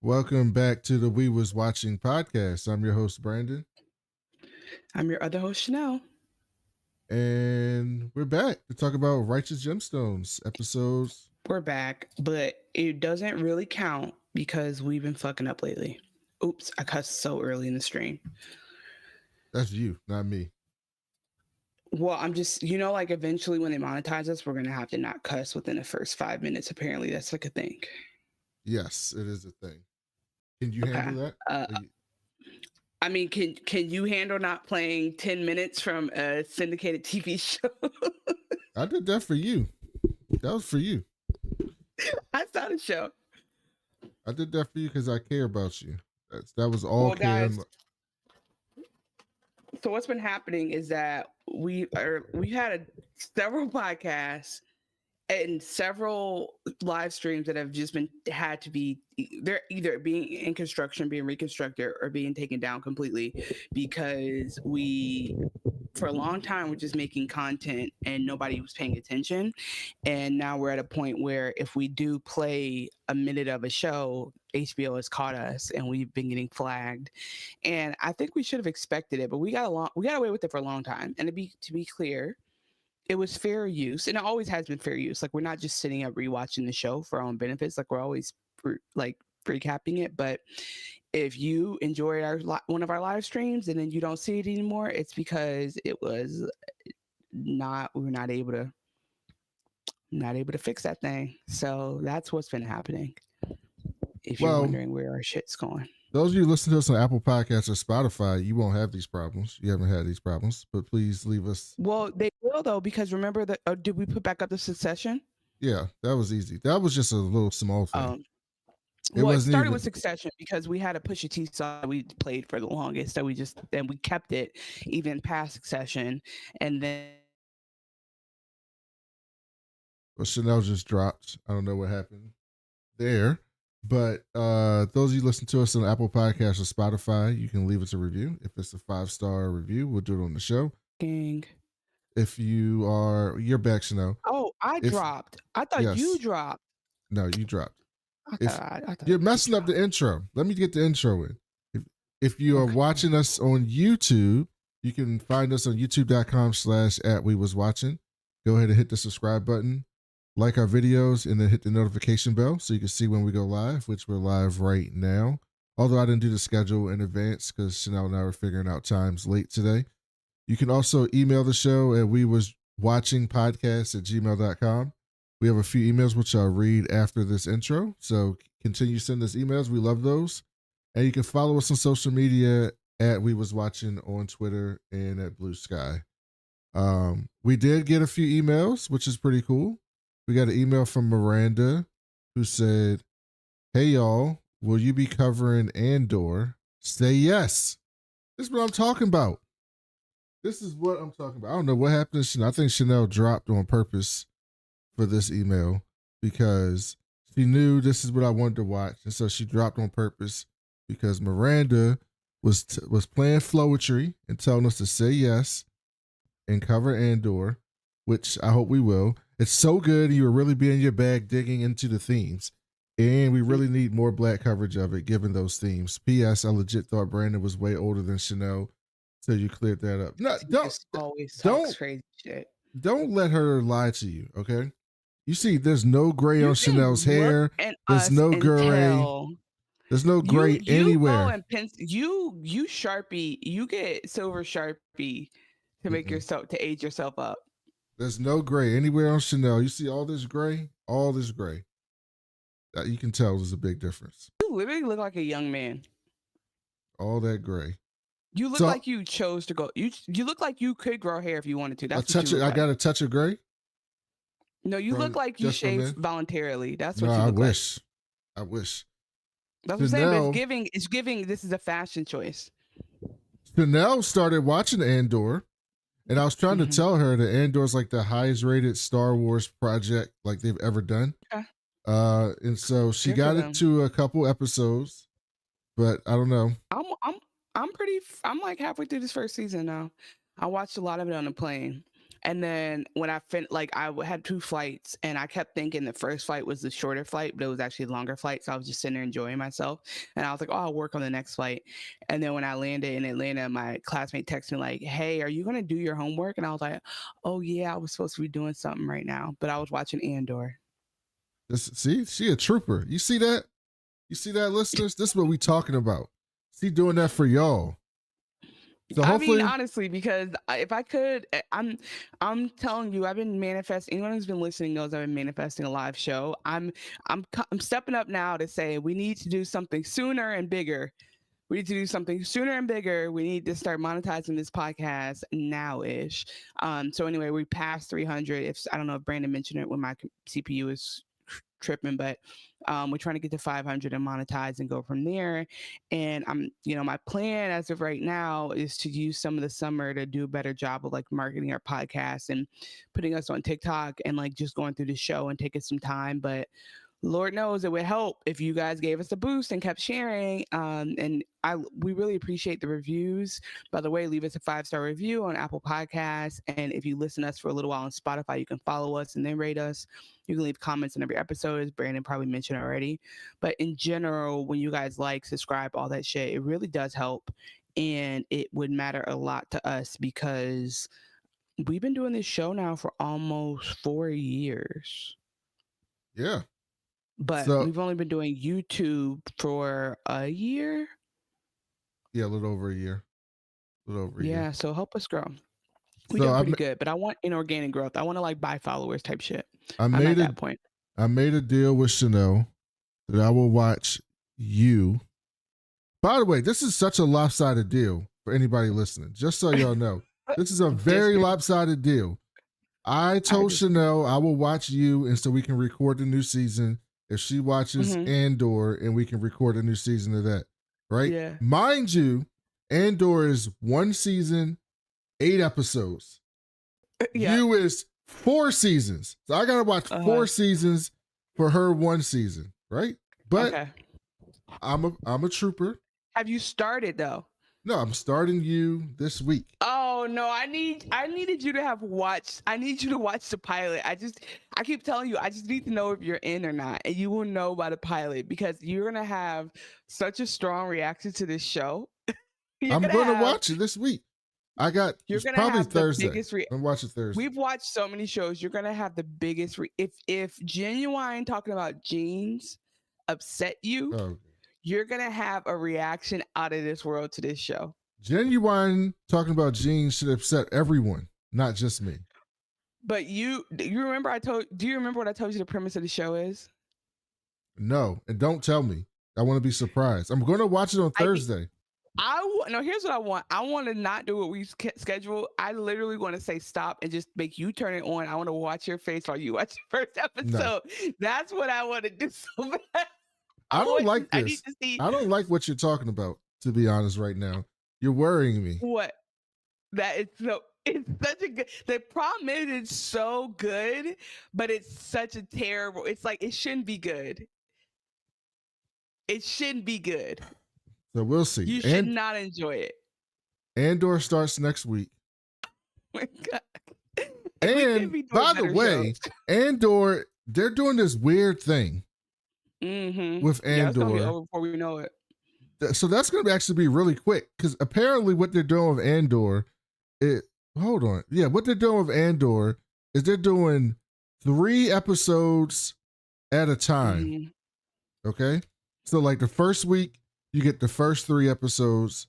Welcome back to the We Was Watching podcast. I'm your host, Brandon, I'm your other host, Chanel. and we're back to talk about Righteous Gemstones episodes. We're back, but it doesn't really count because we've been fucking up lately. Oops, I cussed so early in the stream. That's you, not me. Well, I'm just, like eventually when they monetize us, we're going to have to not cuss within the first 5 minutes. Apparently, that's like a thing. Yes, it is a thing. Can you Okay. handle that? I mean, can you handle not playing 10 minutes from a syndicated TV show? I did that for you. That was for you. I saw the show. I did that for you because I care about you. That was all Well, care. guys, so what's been happening is that we had several podcasts and several live streams that have just been had to be they're either being in construction, being reconstructed, or being taken down completely because we for a long time we're just making content and nobody was paying attention, and now we're at a point where if we do play a minute of a show, HBO has caught us and we've been getting flagged. And I think we should have expected it, but we got away with it for a long time. And to be clear, it was fair use, and it always has been fair use. Like, we're not just sitting up rewatching the show for our own benefits. Like, we're always recapping it. But if you enjoyed one of our live streams and then you don't see it anymore, it's because it was we were not able to fix that thing. So that's what's been happening. If you're wondering where our shit's going. Those of you listening to us on Apple Podcasts or Spotify, you won't have these problems. You haven't had these problems, but please leave us. Well, they will though, because remember that. Did we put back up the Succession? Yeah, that was easy. That was just a little small thing. It started with Succession because we had a Pusha T song we played for the longest, so we kept it even past Succession, and then. Well, Chanel just dropped. I don't know what happened there. But those of you listen to us on Apple Podcasts or Spotify, you can leave us a review. If it's a 5-star review, we'll do it on the show. King. If you're back, Chanel. Oh, dropped. I thought you dropped. No, you dropped. You're messing up the intro. Let me get the intro in. If you are watching us on YouTube, you can find us on youtube.com/@WeWasWatching. Go ahead and hit the subscribe button. Like our videos, and then hit the notification bell so you can see when we go live, which we're live right now. Although I didn't do the schedule in advance because Chanel and I were figuring out times late today. You can also email the show at WeWasWatchingPodcast@gmail.com. We have a few emails which I'll read after this intro, so continue sending us emails. We love those. And you can follow us on social media at WeWasWatching on Twitter and at Blue Sky. We did get a few emails, which is pretty cool. We got an email from Miranda who said, "Hey y'all, will you be covering Andor? Say yes." This is what I'm talking about. I don't know what happened to Chanel. I think Chanel dropped on purpose for this email because she knew this is what I wanted to watch. And so she dropped on purpose because Miranda was playing flowetry and telling us to say yes and cover Andor, which I hope we will. It's so good. You will really be in your bag digging into the themes. And we really need more black coverage of it, given those themes. P.S. I legit thought Brandon was way older than Chanel, so you cleared that up. No, don't crazy shit. Don't let her lie to you, okay? You see, there's no gray on Chanel's hair. There's no gray. There's no gray anywhere. You Sharpie, you get silver Sharpie to make yourself, to age yourself up. There's no gray anywhere on Chanel. You see all this gray? All this gray. You can tell there's a big difference. You literally look like a young man. All that gray. You look like you chose to go. You look like you could grow hair if you wanted to. That's what you look like. I got a touch of gray? No, you look like you shaved voluntarily. That's what you look like. I wish. That's what I'm saying. But it's giving. This is a fashion choice. Chanel started watching Andor. And I was trying to tell her that Andor is like the highest rated Star Wars project like they've ever done. Okay. And so she got into a couple episodes, but I don't know. I'm like halfway through this first season now. I watched a lot of it on the plane. And then when I had 2 flights, and I kept thinking the first flight was the shorter flight, but it was actually a longer flight. So I was just sitting there enjoying myself. And I was like, oh, I'll work on the next flight. And then when I landed in Atlanta, my classmate texted me like, hey, are you going to do your homework? And I was like, oh yeah, I was supposed to be doing something right now, but I was watching Andor. See, she a trooper. You see that? You see that, listeners? This is what we talking about. She doing that for y'all. So hopefully, I mean, honestly, because if I could, I'm telling you, I've been manifesting. Anyone who's been listening knows I've been manifesting a live show. I'm stepping up now to say we need to do something sooner and bigger. We need to do something sooner and bigger. We need to start monetizing this podcast now-ish. So anyway, we passed 300. If I don't know if Brandon mentioned it when my CPU is tripping, but we're trying to get to 500 and monetize and go from there. And my plan as of right now is to use some of the summer to do a better job of like marketing our podcast and putting us on TikTok and like just going through the show and taking some time. But Lord knows it would help if you guys gave us a boost and kept sharing. We really appreciate the reviews. By the way, leave us a 5-star review on Apple Podcasts. And if you listen to us for a little while on Spotify, you can follow us and then rate us. You can leave comments on every episode, as Brandon probably mentioned already. But in general, when you guys like, subscribe, all that shit, it really does help. And it would matter a lot to us because we've been doing this show now for almost 4 years. Yeah. But we've only been doing YouTube for a year. Yeah, a little over a year. Yeah, so help us grow. We doing pretty good, but I want inorganic growth. I want to like buy followers type shit. I'm at that point. I made a deal with Chanel that I will watch you. By the way, this is such a lopsided deal for anybody listening. Just so y'all know, this is a very lopsided deal. I told Chanel I will watch you, and so we can record the new season. If she watches Andor, and we can record a new season of that, right? Yeah. Mind you, Andor is 1 season, 8 episodes. Yeah. You is 4 seasons, so I gotta watch 4 seasons for her 1 season, right? But I'm a trooper. Have you started though? No, I'm starting you this week. Oh no, I needed you to have watched. I need you to watch the pilot. I keep telling you, I just need to know if you're in or not, and you will know by the pilot because you're gonna have such a strong reaction to this show. I'm gonna watch it this week. You're gonna probably have Thursday. I'm watching Thursday. We've watched so many shows. You're gonna have the biggest. If Genuine talking about jeans upset you. You're going to have a reaction out of this world to this show. Genuine talking about jeans should upset everyone, not just me. But do you remember what I told you the premise of the show is? No, and don't tell me. I want to be surprised. I'm going to watch it on Thursday. Here's what I want. I want to not do what we schedule. I literally want to say stop and just make you turn it on. I want to watch your face while you watch the first episode. No. That's what I want to do so bad. I don't like this. I don't like what you're talking about, to be honest, right now. You're worrying me. What? It's such a good. The problem is it's so good, but it's such a terrible. It's like it shouldn't be good. It shouldn't be good. So we'll see. You should not enjoy it. Andor starts next week. Oh my God. And by the way, Andor, they're doing this weird thing. With Andor. Yeah, it's gonna be over before we know it. So that's going to actually be really quick because apparently what they're doing with Andor, what they're doing with Andor is they're doing 3 episodes at a time. Okay, so like the first week you get the first 3 episodes,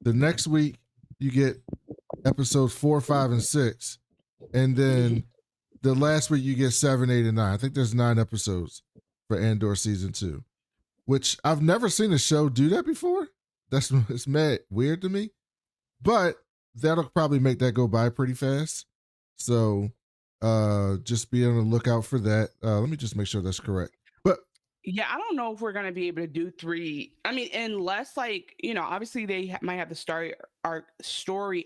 the next week you get episodes 4, 5, and 6, and then the last week you get 7, 8, and 9. I think there's 9 episodes for Andor season 2, which I've never seen a show do that before. It's mad weird to me, but that'll probably make that go by pretty fast. So just be on the lookout for that. Let me just make sure that's correct. But yeah, I don't know if we're going to be able to do 3. I mean, unless like, obviously they might have the story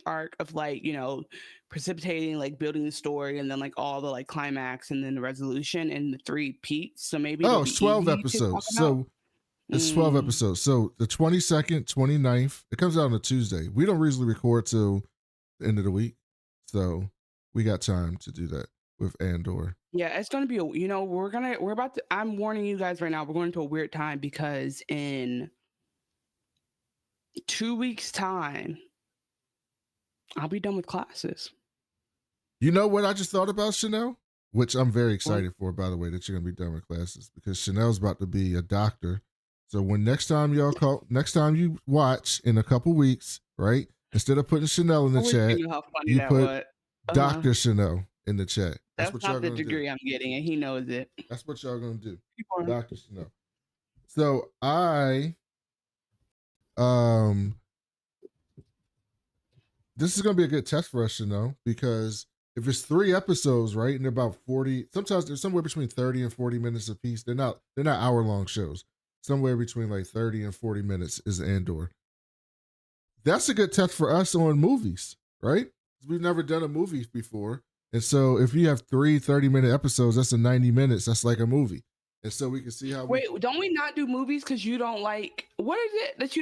arc of like, precipitating, like building the story and then like all the like climax and then the resolution and the 3 peaks. So maybe it's 12 episodes. So it's 12 episodes. So the 22nd, 29th, it comes out on a Tuesday. We don't usually record till the end of the week. So we got time to do that with Andor. Yeah, it's gonna be we're about to. I'm warning you guys right now. We're going into a weird time because in 2 weeks' time, I'll be done with classes. You know what I just thought about, Chanel? Which I'm very excited for, by the way, that you're gonna be done with classes because Chanel's about to be a doctor. So when next time you watch in a couple weeks, right? Instead of putting Chanel in the chat, you put Dr. Chanel in the chat. That's not the degree I'm getting, and he knows it. That's what y'all gonna do, Dr. Chanel. So I this is gonna be a good test for us, Chanel, because if it's 3 episodes, right, and they're about 40, sometimes they're somewhere between 30 and 40 minutes a piece. They're not hour-long shows. Somewhere between like 30 and 40 minutes is Andor. That's a good test for us on movies, right? We've never done a movie before. And so if you have 3 30-minute episodes, that's a 90 minutes. That's like a movie. And so we can see how don't we not do movies because you don't like, what is it that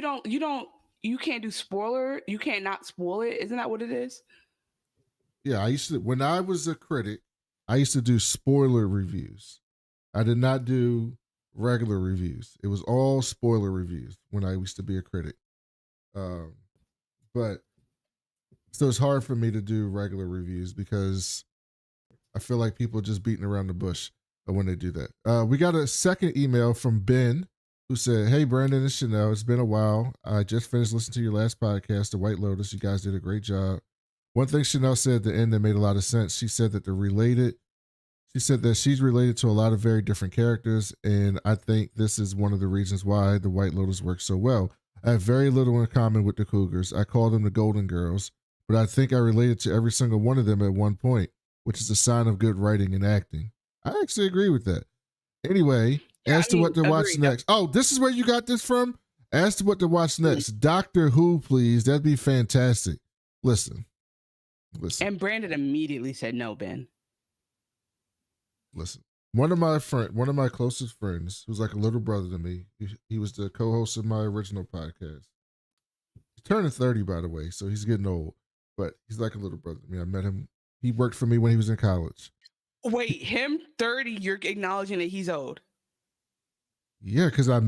you can't do spoiler? You can't not spoil it. Isn't that what it is? Yeah, when I was a critic, I used to do spoiler reviews. I did not do regular reviews. It was all spoiler reviews when I used to be a critic. But so it's hard for me to do regular reviews because I feel like people are just beating around the bush when they do that. We got a second email from Ben who said, "Hey, Brandon and Chanel, it's been a while. I just finished listening to your last podcast, The White Lotus. You guys did a great job. One thing Chanel said at the end that made a lot of sense. She said that she's related to a lot of very different characters, and I think this is one of the reasons why The White Lotus works so well. I have very little in common with the Cougars. I call them the Golden Girls, but I think I related to every single one of them at one point, which is a sign of good writing and acting." I actually agree with that. Anyway, what to watch next. Oh, this is where you got this from? As to what to watch next. Doctor Who, please. That'd be fantastic. Listen. And Brandon immediately said no, Ben. Listen. One of my closest friends, who's like a little brother to me, he was the co-host of my original podcast. He's turning 30, by the way, so he's getting old. But he's like a little brother to me. I met him. He worked for me when he was in college. Wait, him 30, you're acknowledging that he's old? Yeah, because I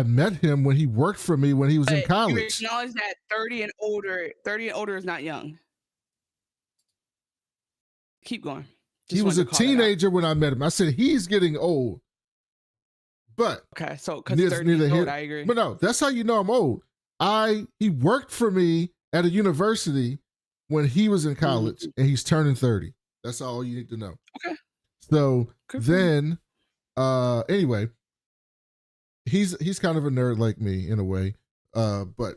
met him when he worked for me when he was in college. You acknowledge that 30 and older is not young. Keep going. He was a teenager when I met him. I said he's getting old. But okay, so because 30 is old, I agree. But no, that's how you know I'm old. He worked for me at a university when he was in college, and he's turning 30. That's all you need to know. Okay. So then, anyway, he's kind of a nerd like me in a way, but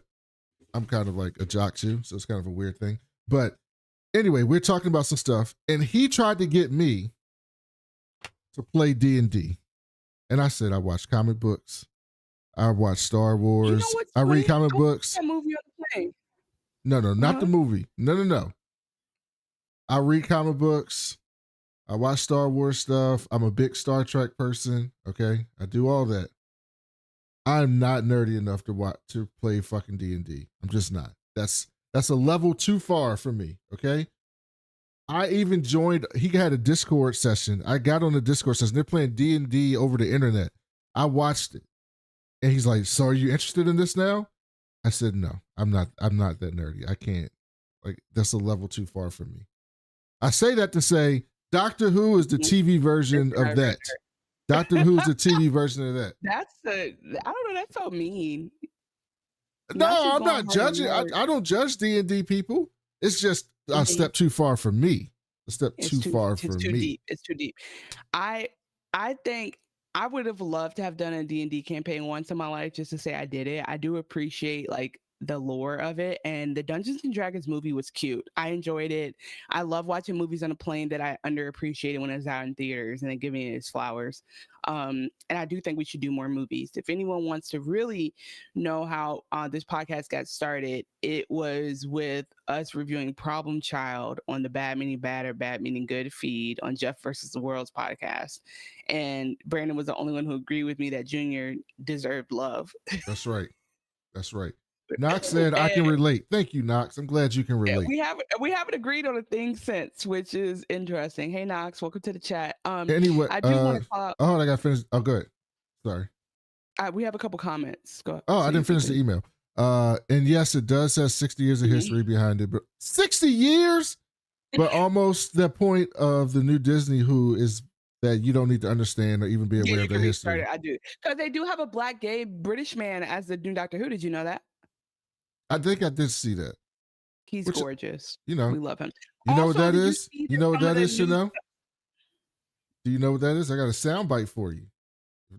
I'm kind of like a jock too, so it's kind of a weird thing. But anyway, we're talking about some stuff, and he tried to get me to play D&D. And I said, I watch comic books. I watch Star Wars. I read comic books. That movie on the plane. No, not the movie. No. I read comic books. I watch Star Wars stuff. I'm a big Star Trek person. Okay, I do all that. I'm not nerdy enough to play fucking D&D. I'm just not. That's a level too far for me. Okay. I even joined. He had a Discord session. I got on the Discord session. They're playing D&D over the internet. I watched it, and he's like, "So are you interested in this now?" I said, "No, I'm not. I'm not that nerdy. I can't. Like, that's a level too far for me." I say that to say Doctor Who is the TV version of that. Doctor Who is the TV version of that. I don't know. That's so mean. No, I'm not judging. I don't judge D&D people. It's just a step too far for me. It's too deep. It's too deep. I think I would have loved to have done a D&D campaign once in my life just to say I did it. I do appreciate like the lore of it, and the Dungeons and Dragons movie was cute. I enjoyed it. I love watching movies on a plane that I underappreciated when it was out in theaters, and then giving it its flowers. And I do think we should do more movies. If anyone wants to really know how this podcast got started, it was with us reviewing Problem Child on the Bad Meaning Bad or Bad Meaning Good feed on Jeff versus the World's podcast. And Brandon was the only one who agreed with me that Junior deserved love. That's right. Knox said, I can relate. Thank you, Knox. I'm glad you can relate. We haven't agreed on a thing since, which is interesting. Hey Knox, welcome to the chat. Anyway, I do want to call out. Oh, I got finished. Oh, good. Sorry. We have a couple comments. Go. Oh, I didn't finish the email. And yes, it does have 60 years of history behind it, but 60 years, but almost the point of the new Disney Who is that you don't need to understand or even be aware of their history. I do, because they do have a black gay British man as the new Doctor Who. Did you know that? I think I did see that. He's gorgeous. You know, we love him. You know what that is? You know what that is, Chanel? Do you know what that is? I got a sound bite for you.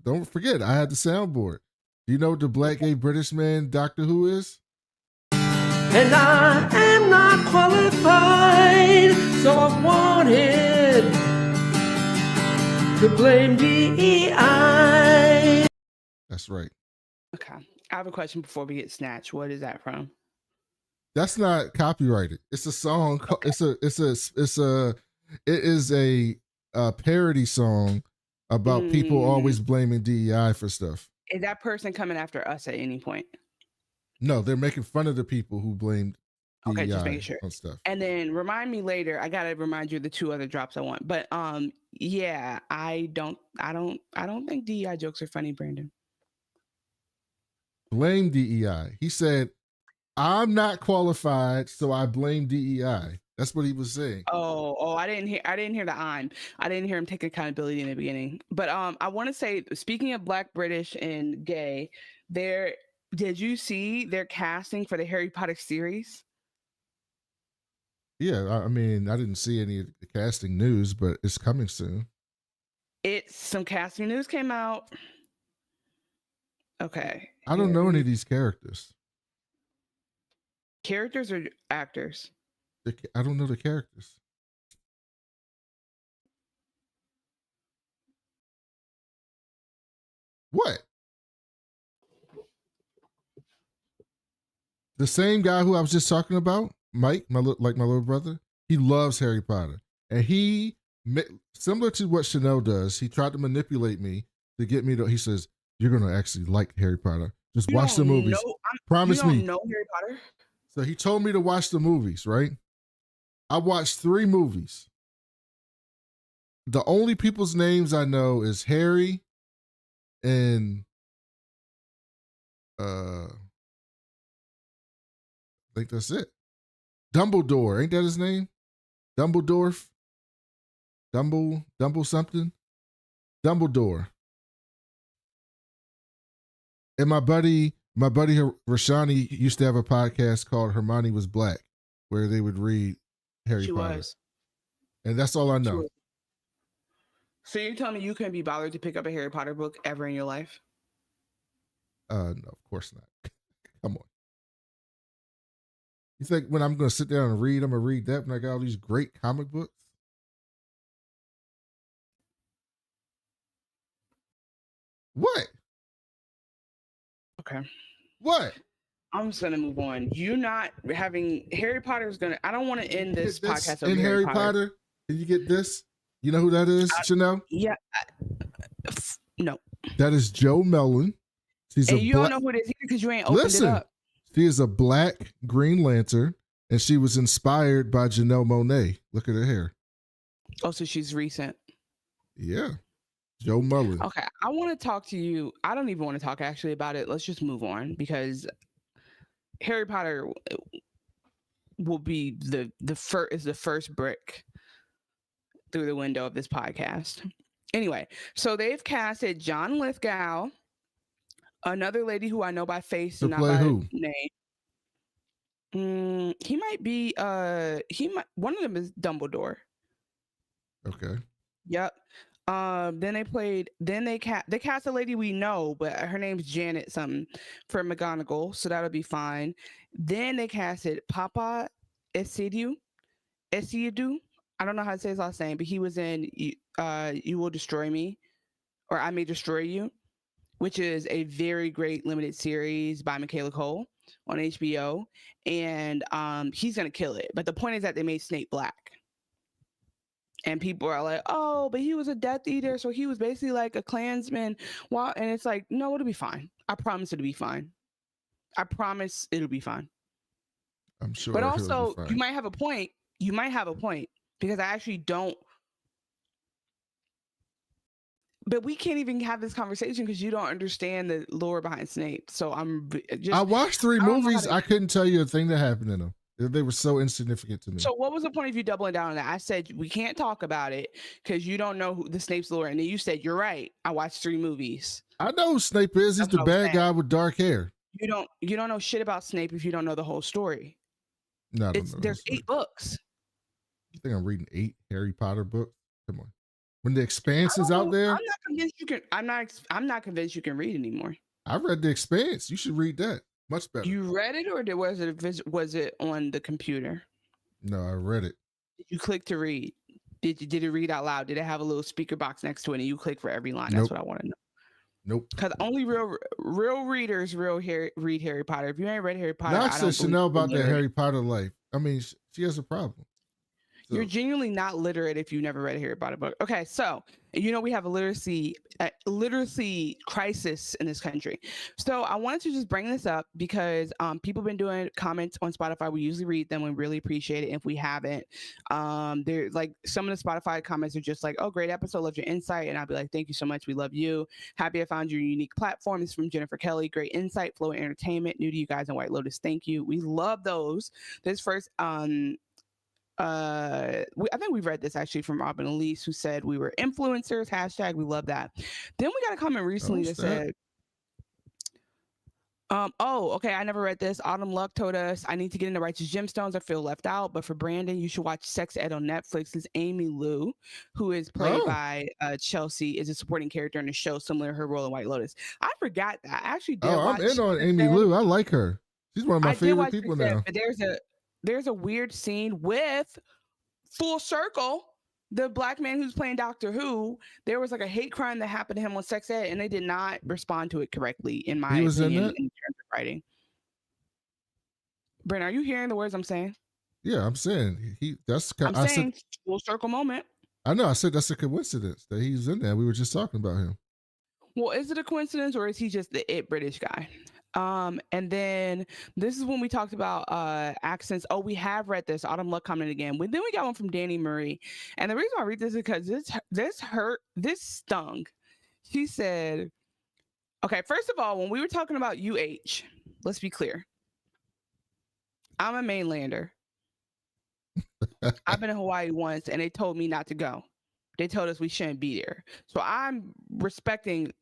Don't forget, I had the soundboard. Do you know what the black gay British man Doctor Who is? And I am not qualified, so I wanted to blame DEI. That's right. Okay. I have a question before we get snatched. What is that from? That's not copyrighted. It's a song. Okay. It is a parody song about people always blaming DEI for stuff. Is that person coming after us at any point? No, they're making fun of the people who blamed DEI just making sure on stuff. And then remind me later. I gotta remind you of the two other drops I want. But yeah, I don't think DEI jokes are funny, Brandon. Blame DEI. He said, I'm not qualified, so I blame DEI. That's what he was saying. Oh, I didn't hear the I didn't hear him take accountability in the beginning. But I want to say, speaking of Black, British, and gay, did you see their casting for the Harry Potter series? Yeah, I mean, I didn't see any of the casting news, but it's coming soon. Some casting news came out. Okay. I don't know any of these characters. Characters or actors? I don't know the characters. What? The same guy who I was just talking about, Mike, my little brother, he loves Harry Potter. And he, similar to what Chanel does, he tried to manipulate me to get me to, he says, you're going to actually like Harry Potter. Just watch the movies. Promise me. You don't know Harry Potter? So he told me to watch the movies, right? I watched 3 movies. The only people's names I know is Harry and I think that's it. Dumbledore, ain't that his name? Dumbledore something? Dumbledore. And my buddy Rashani used to have a podcast called Hermione Was Black, where they would read Harry Potter. And that's all I know. So you're telling me you couldn't be bothered to pick up a Harry Potter book ever in your life? No, of course not. Come on. You think when I'm going to sit down and read, I'm going to read that when I got all these great comic books? What? Okay. What? I'm just gonna move on. You not having Harry Potter is gonna. I don't want to end this podcast in Harry Potter. Can you get this? You know who that is, Chanel? Yeah. No. That is Joe Mellon. And you don't know who it is either because you ain't opened it up. She is a black Green Lantern, and she was inspired by Janelle Monáe. Look at her hair. Oh, so she's recent. Yeah. Joe Mellon. Okay, I want to talk to you. I don't even want to talk actually about it. Let's just move on because Harry Potter will be the first brick through the window of this podcast. Anyway, so they've casted John Lithgow, another lady who I know by face and not by name. He might be one of them is Dumbledore. Okay. Yep. They cast a lady we know, but her name's Janet something for McGonagall, so that'll be fine. Then they casted Papa Essiedu. I don't know how to say his last name, but he was in You Will Destroy Me, or I May Destroy You, which is a very great limited series by Michaela Cole on HBO, and he's gonna kill it. But the point is that they made Snape black. And people are like, oh, but he was a Death Eater, so he was basically like a Klansman. Well, and it's like, no, it'll be fine. I promise it'll be fine. I promise it'll be fine. I'm sure. But it'll be also, fine. you might have a point. You might have a point because I actually don't. But we can't even have this conversation because you don't understand the lore behind Snape. So I'm just. I watched 3 I don't know how movies. to- I couldn't tell you a thing that happened in them. They were so insignificant to me. So what was the point of you doubling down on that? I said we can't talk about it because you don't know who the Snape's lore, and then you said you're right. I watched 3 movies. I know who Snape is. He's That's the what I was bad saying. guy with dark hair. You don't know shit about Snape if you don't know the whole story. No, I don't know the There's whole 8 books. You think I'm reading 8 Harry Potter books? Come on. When The Expanse is out there, I'm not convinced you can. I'm not convinced you can read anymore. I read The Expanse. You should read that. Much better. You read it, or was it on the computer? No, I read it. Did you click to read? Did it read out loud? Did it have a little speaker box next to it and you click for every line? That's Nope. what I want to know. Nope. Because only real readers read Harry Potter. If you ain't read Harry Potter, Knox I don't says Chanel believe about you're that literate. Harry Potter life. I mean, she has a problem. So, You're genuinely not literate if you never read a Harry Potter book. Okay, so we have a literacy crisis in this country. So I wanted to just bring this up because people have been doing comments on Spotify. We usually read them. We really appreciate it. If we haven't, they're like some of the Spotify comments are just like, "Oh, great episode, love your insight," and I'll be like, "Thank you so much. We love you. Happy I found your unique platform." This is from Jennifer Kelly. Great insight, flow, and entertainment. New to you guys in White Lotus. Thank you. We love those. This first I think we read this actually from Robin Elise, who said we were influencers, hashtag we love that. Then we got a comment recently that said okay, I never read this. Autumn Luck told us I need to get into Righteous Gemstones. I feel left out, but for Brandon, you should watch Sex Ed on Netflix. This is Amy Lou, who is played by Chelsea, is a supporting character in the show, similar to her role in White Lotus. I forgot that. I actually did watch I'm in on Amy Lou. I like her. She's one of my favorite people now. But there's a weird scene with Full Circle, the black man who's playing Doctor Who. There was like a hate crime that happened to him on Sex Ed, and they did not respond to it correctly, in my opinion, in terms of writing. Brent, are you hearing the words I'm saying? Yeah, I'm saying I'm saying full circle moment. I know. I said that's a coincidence that he's in there. We were just talking about him. Well, is it a coincidence or is he just the British guy? And then this is when we talked about accents. Oh, we have read this. Autumn Luck commented again. Then we got one from Danny Murray. And the reason I read this is because this stung. She said, okay, first of all, when we were talking about UH, let's be clear. I'm a mainlander. I've been in Hawaii once and they told me not to go. They told us we shouldn't be there. So I'm respecting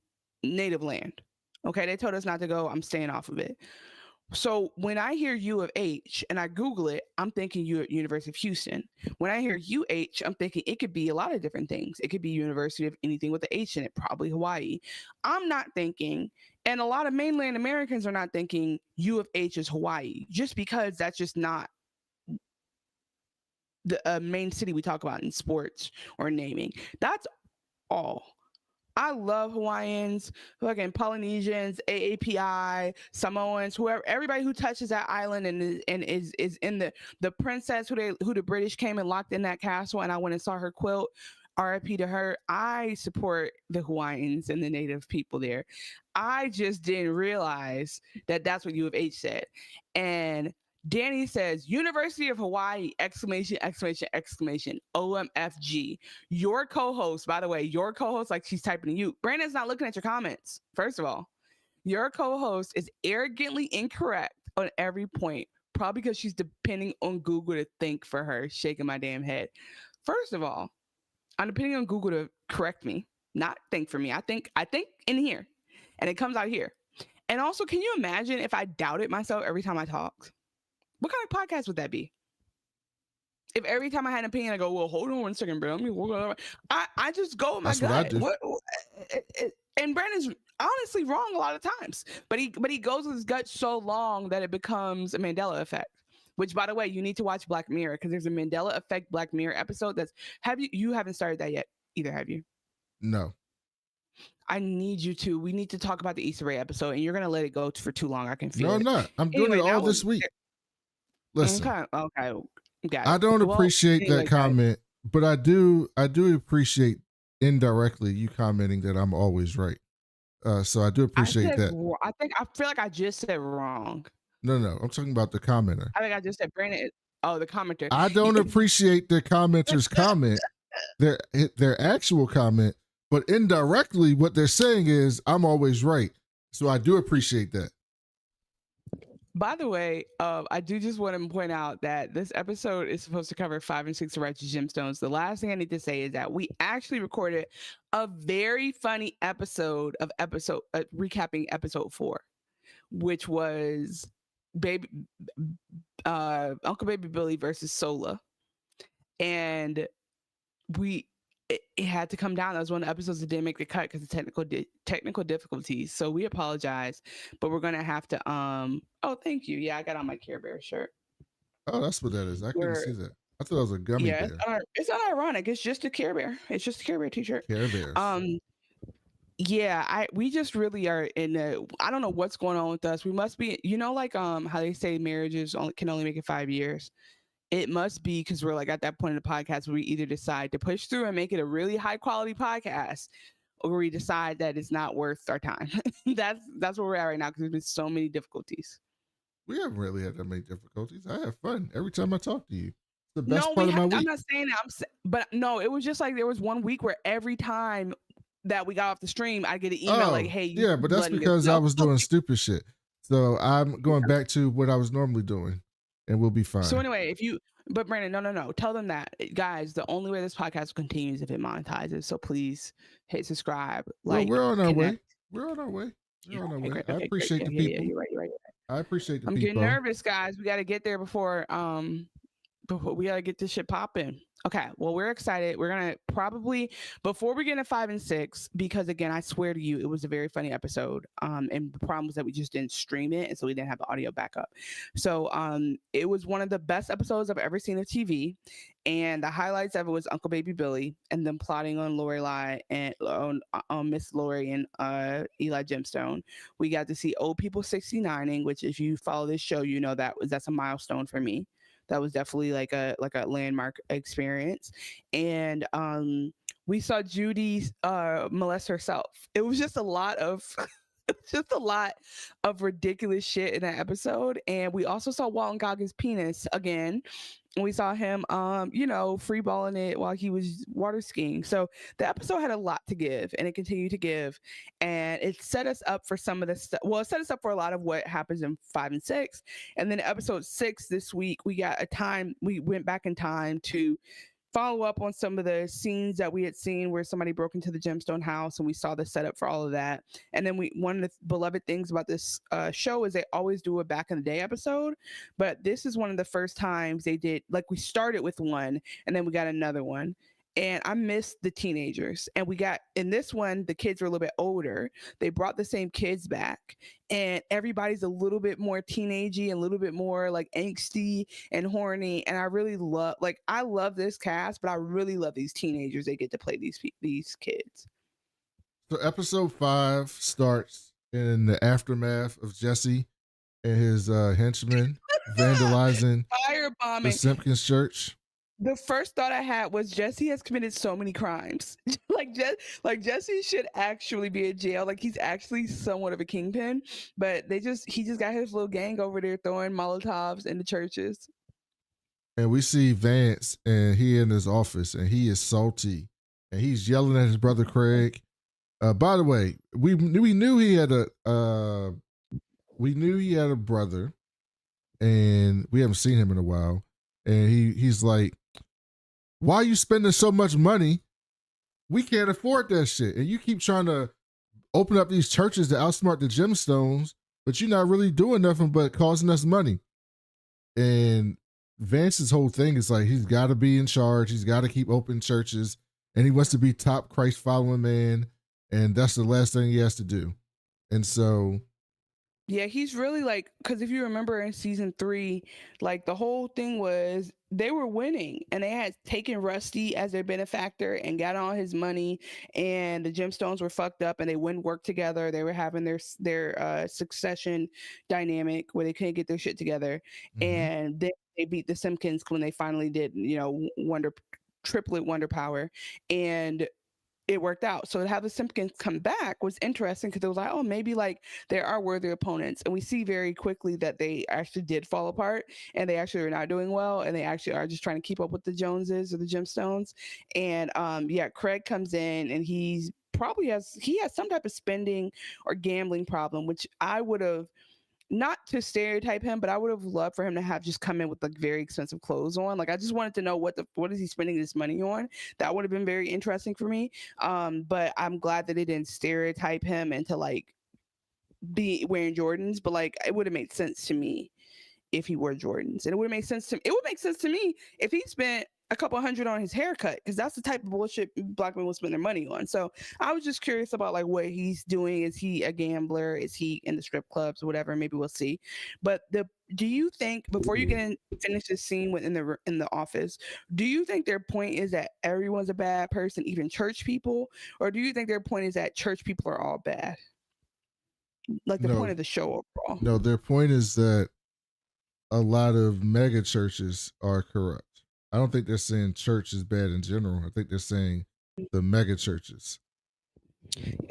native land. Okay, they told us not to go. I'm staying off of it. So when I hear U of H and I Google it, I'm thinking University of Houston. When I hear UH, I'm thinking it could be a lot of different things. It could be University of anything with the H in it, probably Hawaii. I'm not thinking, and a lot of mainland Americans are not thinking U of H is Hawaii, just because that's just not the main city we talk about in sports or naming. That's all. I love Hawaiians, fucking Polynesians, AAPI, Samoans, whoever, everybody who touches that island and is in the princess who the British came and locked in that castle, and I went and saw her quilt. RIP to her. I support the Hawaiians and the native people there. I just didn't realize that that's what U of H said. And Danny says, University of Hawaii, exclamation, exclamation, exclamation, OMFG. Your co-host, by the way, like she's typing to you. Brandon's not looking at your comments. First of all, your co-host is arrogantly incorrect on every point, probably because she's depending on Google to think for her, shaking my damn head. First of all, I'm depending on Google to correct me, not think for me. I think in here, and it comes out here. And also, can you imagine if I doubted myself every time I talked? What kind of podcast would that be? If every time I had an opinion, I go, well, hold on 1 second, bro. I just go with my gut. What I do. And Brandon's honestly wrong a lot of times. But he goes with his gut so long that it becomes a Mandela effect. Which, by the way, you need to watch Black Mirror, because there's a Mandela Effect Black Mirror episode you haven't started that yet either, have you? No. I need you to. We need to talk about the Issa Rae episode, and you're gonna let it go for too long. I can feel it. No, I'm not. I'm doing it all this week. Listen, okay. I don't appreciate that comment, but I do appreciate indirectly you commenting that I'm always right. So I do appreciate that. I feel like I just said wrong. No, I'm talking about the commenter. I think I just said Brandon. Oh, the commenter. I don't appreciate the commenter's comment, their actual comment, but indirectly what they're saying is I'm always right. So I do appreciate that. By the way, I do just want to point out that this episode is supposed to cover 5 and 6 of Righteous Gemstones. The last thing I need to say is that we actually recorded a very funny episode of recapping episode 4, which was Uncle Baby Billy versus Sola, and it had to come down. That was one of the episodes that didn't make the cut because of technical difficulties. So we apologize, but we're gonna have to. Oh, thank you. Yeah, I got on my Care Bear shirt. Oh, that's what that is. I couldn't see that. I thought it was a gummy bear. It's not ironic. It's just a Care Bear. It's just a Care Bear t-shirt. Care Bears. Yeah, we just really are in a. I don't know what's going on with us. We must be, like how they say marriages can only make it 5 years. It must be because we're like at that point in the podcast where we either decide to push through and make it a really high quality podcast, or we decide that it's not worth our time. That's where we're at right now because there's been so many difficulties. We haven't really had that many difficulties. I have fun every time I talk to you. It's the best part of my week. I'm not saying that. But no, it was just like there was one week where every time that we got off the stream, I get an email like, "Hey, yeah," but that's because I was doing stupid shit. So I'm going back to what I was normally doing, and we'll be fine. So anyway, but Brandon, no, tell them that, guys, the only way this podcast continues is if it monetizes. So please hit subscribe. Well, we're on our way. We're on our way. I appreciate the people. Yeah, you're right. I appreciate the people. I'm getting nervous, guys. We got to get there before we got to get this shit popping. Okay, well, we're excited. We're going to probably, before we get into 5 and 6, because again, I swear to you, it was a very funny episode. And the problem was that we just didn't stream it, and so we didn't have the audio backup. So it was one of the best episodes I've ever seen of TV. And the highlights of it was Uncle Baby Billy and them plotting on Lorelai and on Miss Lori and Eli Gemstone. We got to see old people 69ing, which if you follow this show, you know that's a milestone for me. That was definitely like a landmark experience. And we saw Judy molest herself. It was just a lot of ridiculous shit in that episode. And we also saw Walton Goggins' penis again. And we saw him, free balling it while he was water skiing. So the episode had a lot to give, and it continued to give. And it set us up for some of the stuff. Well, it set us up for a lot of what happens in 5 and 6. And then episode 6 this week, we went back in time to follow up on some of the scenes that we had seen where somebody broke into the gemstone house, and we saw the setup for all of that. And then one of the beloved things about this show is they always do a back in the day episode, but this is one of the first times they did, like, we started with one and then we got another one. And I missed the teenagers. And we got, in this one, the kids were a little bit older. They brought the same kids back. And everybody's a little bit more teenagey and a little bit more like angsty and horny. And I really I love this cast, but I really love these teenagers. They get to play these kids. So episode 5 starts in the aftermath of Jesse and his henchmen vandalizing firebombing the Simpkins church. The first thought I had was Jesse has committed so many crimes. Jesse should actually be in jail. Like, he's actually somewhat of a kingpin, but he just got his little gang over there throwing Molotovs in the churches. And we see Vance, and he in his office, and he is salty, and he's yelling at his brother Craig. By the way, we knew he had a brother, and we haven't seen him in a while. And he's like, "Why are you spending so much money? We can't afford that shit. And you keep trying to open up these churches to outsmart the gemstones, but you're not really doing nothing but causing us money." And Vance's whole thing is like, he's got to be in charge. He's got to keep open churches, and he wants to be top Christ following man. And that's the last thing he has to do. And so, yeah, he's really like, because if you remember in season 3, like, the whole thing was they were winning and they had taken Rusty as their benefactor and got all his money, and the gemstones were fucked up and they wouldn't work together. They were having their succession dynamic where they couldn't get their shit together. Mm-hmm. And then they beat the Simpkins when they finally did, triplet wonder power. And it worked out. So to have the Simpkins come back was interesting because it was like, oh, maybe like there are worthy opponents. And we see very quickly that they actually did fall apart and they actually are not doing well. And they actually are just trying to keep up with the Joneses or the Gemstones. And yeah, Craig comes in and he has some type of spending or gambling problem, which I would have, not to stereotype him, but I would have loved for him to have just come in with like very expensive clothes on. Like I just wanted to know what is he spending this money on. That would have been very interesting for me. But I'm glad that they didn't stereotype him into like be wearing Jordans. But like it would have made sense to me if he wore Jordans, and it would make sense to me if he spent a couple hundred on his haircut, because that's the type of bullshit black men will spend their money on. So I was just curious about like what he's doing. Is he a gambler? Is he in the strip clubs or whatever? Maybe we'll see. But do you think, before you finish this scene in the office, do you think their point is that everyone's a bad person, even church people, or do you think their point is that church people are all bad? Like the point of the show overall. No, their point is that a lot of mega churches are corrupt. I don't think they're saying church is bad in general. I think they're saying the mega churches.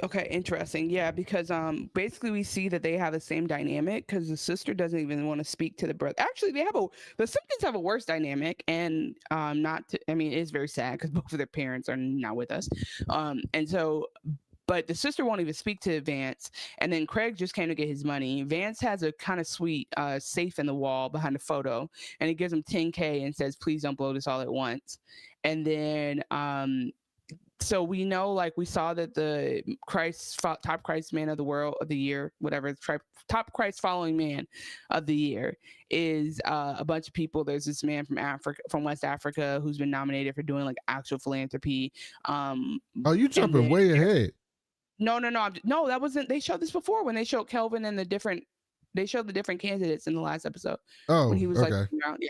Okay, interesting. Yeah, because basically we see that they have the same dynamic, because the sister doesn't even want to speak to the brother. Actually, the Simpkins have a worse dynamic, and it is very sad because both of their parents are not with us. But the sister won't even speak to Vance. And then Craig just came to get his money. Vance has a kind of sweet safe in the wall behind a photo. And he gives him $10K and says, please don't blow this all at once. And then, so we know, like we saw that the top Christ man of the world of the year, whatever, top Christ following man of the year is a bunch of people. There's this man from West Africa, who's been nominated for doing like actual philanthropy. You jumping way ahead. No, that wasn't. They showed this before when they showed Kelvin and they showed the different candidates in the last episode. Oh, when he was okay. like, yeah,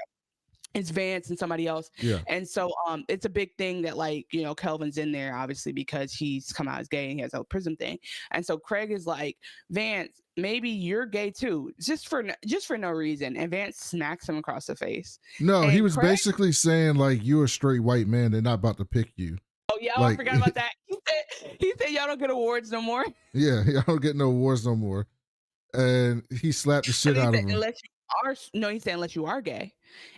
it's Vance and somebody else. Yeah. And so it's a big thing that like, Kelvin's in there obviously because he's come out as gay and he has a prison thing. And so Craig is like, Vance, maybe you're gay too, just for no reason. And Vance smacks him across the face. No, and he was basically saying like, you're a straight white man. They're not about to pick you. Oh yeah, I forgot about that. He said y'all don't get awards no more. Yeah, y'all don't get no awards no more. And he slapped the shit out of him. He said unless you are gay.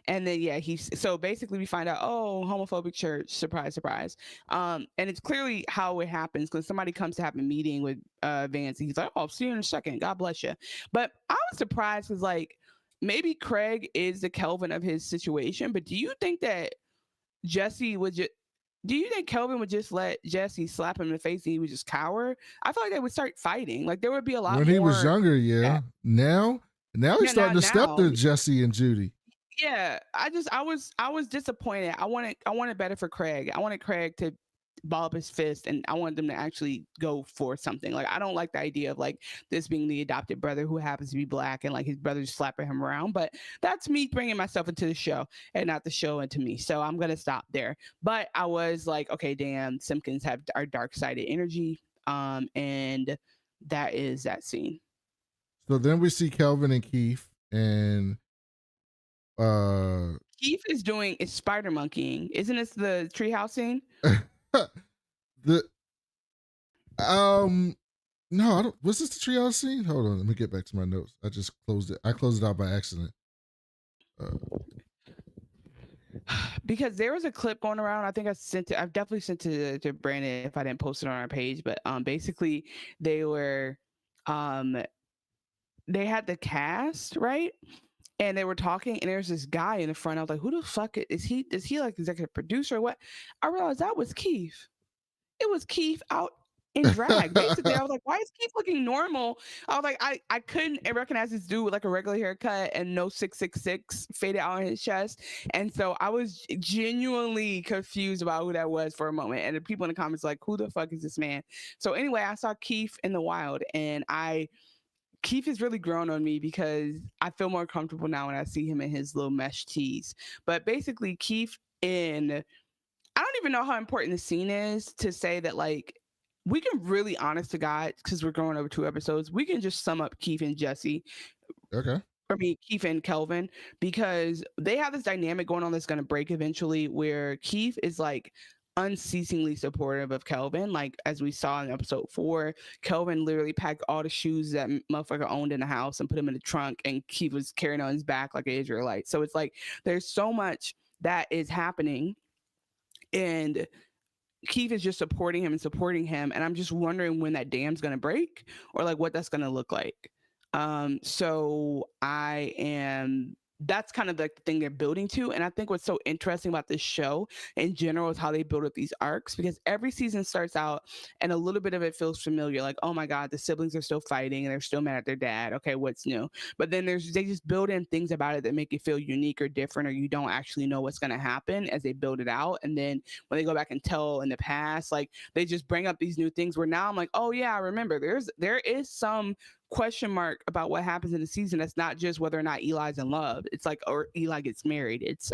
And then yeah, so basically we find out, oh, homophobic church, surprise, surprise. And it's clearly how it happens, because somebody comes to have a meeting with Vance and he's like, oh, I'll see you in a second, God bless you. But I was surprised because like maybe Craig is the Kelvin of his situation, but do you think that do you think Kelvin would just let Jesse slap him in the face and he would just cower? I feel like they would start fighting. Like there would be a lot more. When he was younger, yeah. Now he's starting to step to Jesse and Judy. Yeah, I was disappointed. I wanted better for Craig. I wanted Craig to ball up his fist, and I wanted them to actually go for something. Like I don't like the idea of like this being the adopted brother who happens to be black and like his brother just slapping him around. But that's me bringing myself into the show and not the show into me. So I'm gonna stop there. But I was like, okay, damn, Simpkins have our dark-sided energy, and that is that scene. So then we see Kelvin and Keith, and Keith is spider monkeying. Isn't this the treehouse scene? No, I don't. Was this the treehouse scene? Hold on, let me get back to my notes. I just closed it. I closed it out by accident. Because there was a clip going around. I think I've definitely sent it to Brandon if I didn't post it on our page. But basically they were they had the cast, right? And they were talking, and there's this guy in the front. I was like, who the fuck is he? Is he like executive producer or what? I realized that was Keith. It was Keith out in drag. Basically, I was like, why is Keith looking normal? I was like, I couldn't recognize this dude with like a regular haircut and no 666 faded out on his chest. And so I was genuinely confused about who that was for a moment. And the people in the comments like, who the fuck is this man? So anyway, I saw Keith in the wild, and Keith has really grown on me because I feel more comfortable now when I see him in his little mesh tees. But basically, Keith I don't even know how important the scene is to say that, like, we can really, honest to God, because we're going over 2 episodes, we can just sum up Keith and Jesse. Okay. Keith and Kelvin, because they have this dynamic going on that's going to break eventually, where Keith is like, unceasingly supportive of Kelvin. Like, as we saw in episode 4, Kelvin literally packed all the shoes that motherfucker owned in the house and put them in the trunk, and Keith was carrying on his back like an Israelite. So it's like there's so much that is happening, and Keith is just supporting him, and I'm just wondering when that dam's gonna break, or like what that's gonna look like. So that's kind of like the thing they're building to. And I think what's so interesting about this show in general is how they build up these arcs, because every season starts out and a little bit of it feels familiar. Like, oh my God, the siblings are still fighting and they're still mad at their dad. Okay, what's new? But then they just build in things about it that make it feel unique or different, or you don't actually know what's going to happen as they build it out. And then when they go back and tell in the past, like they just bring up these new things where now I'm like, oh yeah, I remember there is some question mark about what happens in the season. That's not just whether or not Eli's in love. It's like, or Eli gets married. It's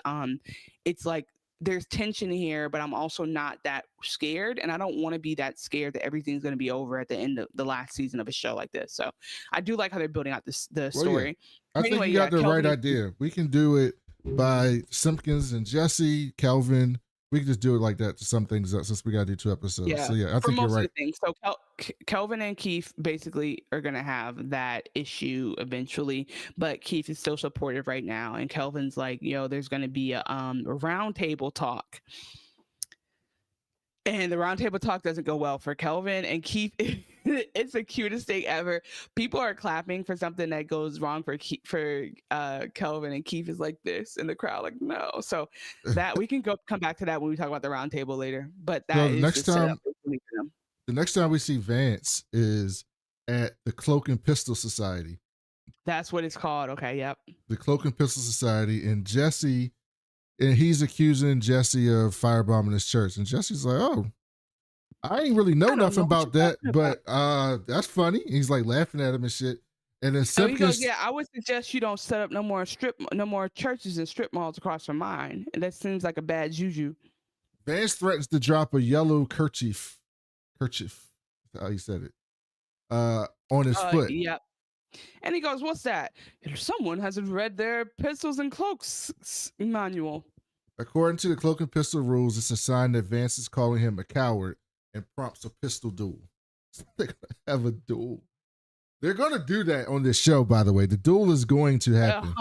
like there's tension here, but I'm also not that scared, and I don't want to be that scared that everything's going to be over at the end of the last season of a show like this. So I do like how they're building out the story. Yeah. I think you got the right idea. We can do it by Simpkins and Jesse, Kelvin. We can just do it like that to sum things up, since we got to do 2 episodes. Yeah, so yeah, I think you're right. So Kelvin and Keith basically are going to have that issue eventually, but Keith is still supportive right now. And Kelvin's like, yo, there's going to be a round table talk. And the roundtable talk doesn't go well for Kelvin and Keith. It's the cutest thing ever. People are clapping for something that goes wrong for Kelvin, and Keith is like this in the crowd, like no. So that we can come back to that when we talk about the roundtable later. But that is the next time we see Vance is at the Cloak and Pistol Society. That's what it's called. Okay, yep. The Cloak and Pistol Society, and Jesse. And he's accusing Jesse of firebombing his church. And Jesse's like, oh, I ain't really know nothing about that, but that's funny. He's like laughing at him and shit. And then Simpkins, he goes, yeah, I would suggest you don't set up no more churches and strip malls across from mine. And that seems like a bad juju. Vance threatens to drop a yellow kerchief, how he said it, on his foot. Yep. And he goes, what's that? Someone hasn't read their pistols and cloaks manual. According to the Cloak and Pistol rules, it's a sign that Vance is calling him a coward and prompts a pistol duel. They're going to have a duel. They're going to do that on this show, by the way. The duel is going to happen.